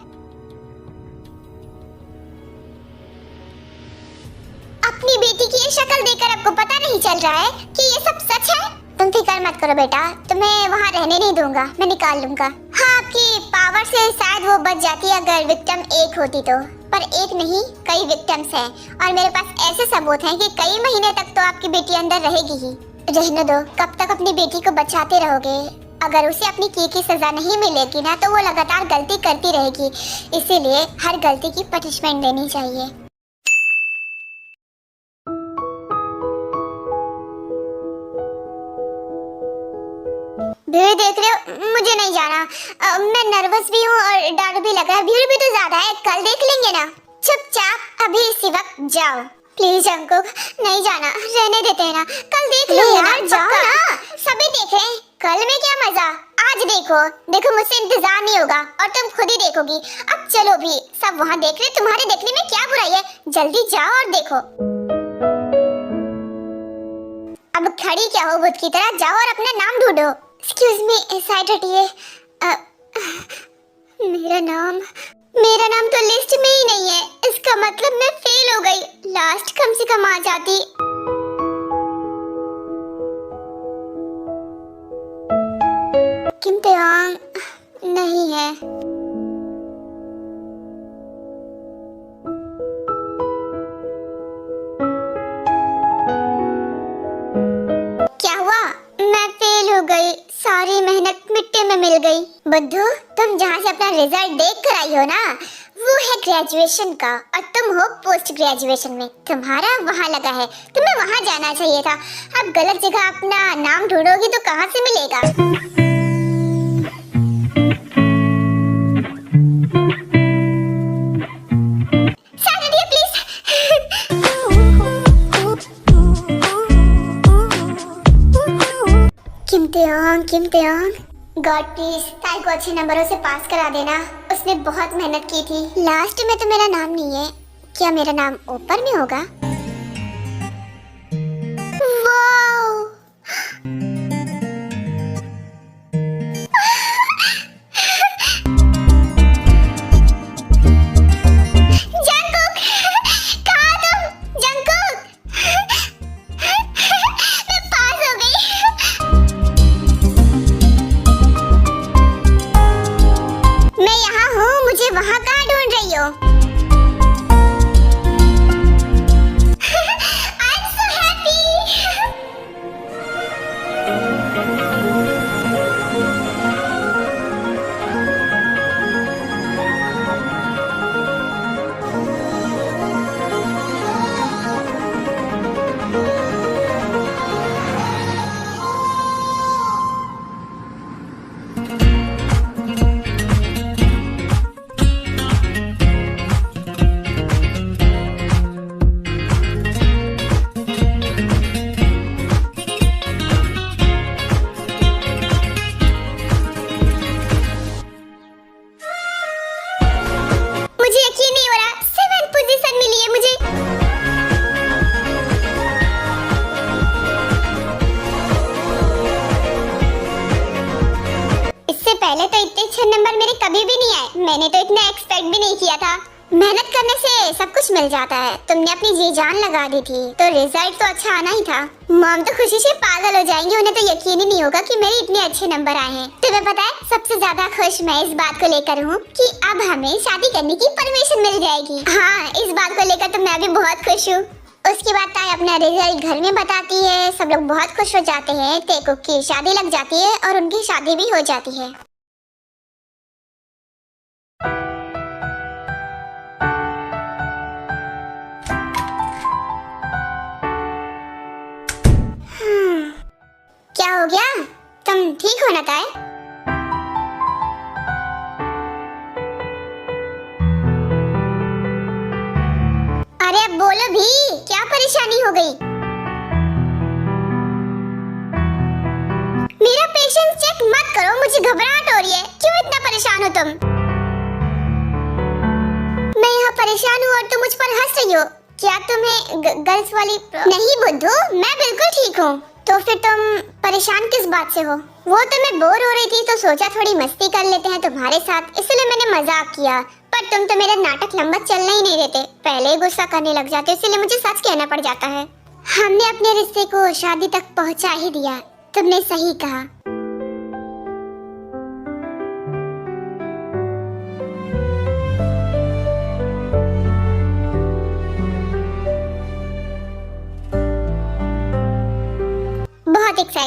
अपनी बेटी की ये शक्ल देखकर आपको पता नहीं चल रहा है कि ये सब सच है? तुम फिक्र मत करो बेटा, तुम्हें वहाँ रहने नहीं दूंगा, मैं निकाल लूंगा। हाँ, आपकी पावर से शायद वो बच जाती अगर विक्टिम एक होती तो, पर एक नहीं कई विक्टिम्स हैं और मेरे पास ऐसे सबूत हैं कि कई महीने तक तो आपकी बेटी अंदर रहेगी ही। रहने दो, कब तक अपनी बेटी को बचाते रहोगे? अगर उसे अपनी की सजा नहीं मिलेगी ना तो वो लगातार गलती करती रहेगी। इसीलिए हर गलती की पनिशमेंट देनी चाहिए। भीड़ देख रहे हो? मुझे नहीं जाना। मैं नर्वस भी हूँ और डर भी लग रहा है। भीड़ भी तो ज्यादा है, कल देख लेंगे ना। चुपचाप अभी इसी वक्त जाओ। प्लीज अंकुर, नहीं जाना, रहने देते हैं ना, कल देख लो यार, जाओ ना। सभी देख रहे हैं, कल में क्या मजा, आज देखो। देखो मुझसे इंतजार नहीं होगा और तुम खुद ही देखोगी। अब चलो भी, सब वहाँ देख रहे, तुम्हारे देखने में क्या बुराई है? जल्दी जाओ और देखो। अब खड़ी क्या हो भूत की तरह? जाओ और अपना नाम ढूंढो। एक्सक्यूज मी, साइड हटिए। मेरा नाम तो लिस्ट में ही नहीं है। इसका मतलब मैं फेल हो गई। लास्ट कम से कम आ जाती। इम्तिहान नहीं है। क्या हुआ? मैं फेल हो गई। सारी मेहनत मिट्टी में मिल गई। बुद्धू, तुम जहाँ से अपना रिजल्ट देख कर आई हो ना, वो है ग्रेजुएशन का और तुम हो पोस्ट ग्रेजुएशन में। तुम्हारा वहाँ लगा है, तुम्हें वहाँ जाना चाहिए था। अब गलत जगह अपना नाम ढूंढोगी तो कहाँ से मिलेगा? इम्तिहान गॉड प्लीज ताई को अच्छे नंबरों से पास करा देना। उसने बहुत मेहनत की थी। लास्ट में तो मेरा नाम नहीं है। क्या मेरा नाम ऊपर में होगा? वाओ! जंगकुक, कहाँ तुम? जंगकुक, मैं पास हो गई। मैं यहाँ हूँ, मुझे वहाँ कहाँ ढूंढ रही हो? I'm so happy. मुझे यकीन नहीं हो रहा, 7th पोजीशन मिली है मुझे। इससे पहले तो इतने अच्छे नंबर मेरे कभी भी नहीं आए। मैंने तो इतना एक्सपेक्ट भी नहीं किया था। मेहनत करने से सब कुछ मिल जाता है। तुमने अपनी जी जान लगा दी थी तो रिजल्ट तो अच्छा आना ही था। मॉम तो खुशी से पागल हो जाएंगी। उन्हें तो यकीन ही नहीं होगा कि मेरे इतने अच्छे नंबर आए हैं। तुम्हें पता है, सबसे ज्यादा खुश मैं इस बात को लेकर हूँ कि अब हमें शादी करने की परमिशन मिल जाएगी। हाँ, इस बात को लेकर तो मैं भी बहुत खुश हूँ। उसके बाद ताई अपना रिजल्ट घर में बताती है। सब लोग बहुत खुश हो जाते हैं। टेकुक की शादी लग जाती है और उनकी शादी भी हो जाती है। क्या हो गया? तुम ठीक हो ना ताई? अरे अब बोलो भी, क्या परेशानी हो गई? मेरा पेशेंस चेक मत करो, मुझे घबराहट हो रही है। क्यों इतना परेशान हो तुम? मैं यहाँ परेशान हूँ और तुम मुझ पर हंस रही हो। क्या तुम्हें गर्ल्स वाली नहीं बुद्धू, मैं बिल्कुल ठीक हूँ। तो फिर तुम परेशान किस बात से हो? वो तो मैं बोर हो रही थी तो सोचा थोड़ी मस्ती कर लेते हैं तुम्हारे साथ, इसलिए मैंने मजाक किया। पर तुम तो मेरा नाटक लंबा चलने ही नहीं देते। पहले ही गुस्सा करने लग जाते, इसलिए मुझे सच कहना पड़ जाता है। हमने अपने रिश्ते को शादी तक पहुंचा ही दिया। तुमने सही कहा।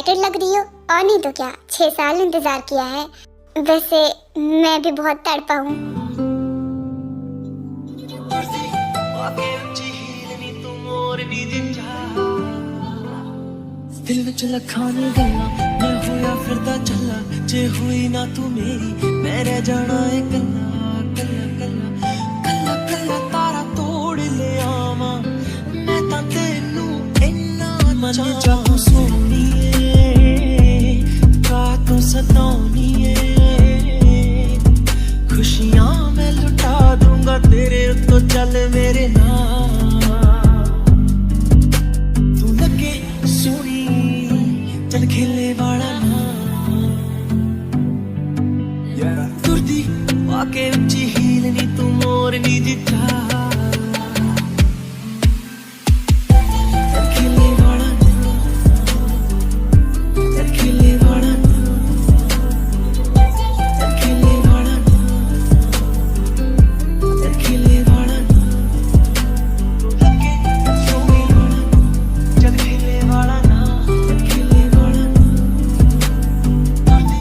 एक्साइटेड लग रही हो, और नहीं तो क्या 6 साल इंतजार किया है। वैसे मैं भी बहुत तड़पा हूँ। दिल विच लखां नी गल्लां मैं होया फिरदा चला, जे हुई ना तू मेरी मैं रह जाना है कल्ला कल्ला कल्ला कल्ला कल्ला तारा तोड़ ले आवां मैं तां तैनू इन्ना मन चाहूं सोनीए का तू सताउनीए खुशियां मैं लुटा दूंगा तेरे उत्तों चल मेरे नाल तू लगे सोनी चल खेले वाला ना तुरदी आके उच्ची हील नी तू मोर नी जिता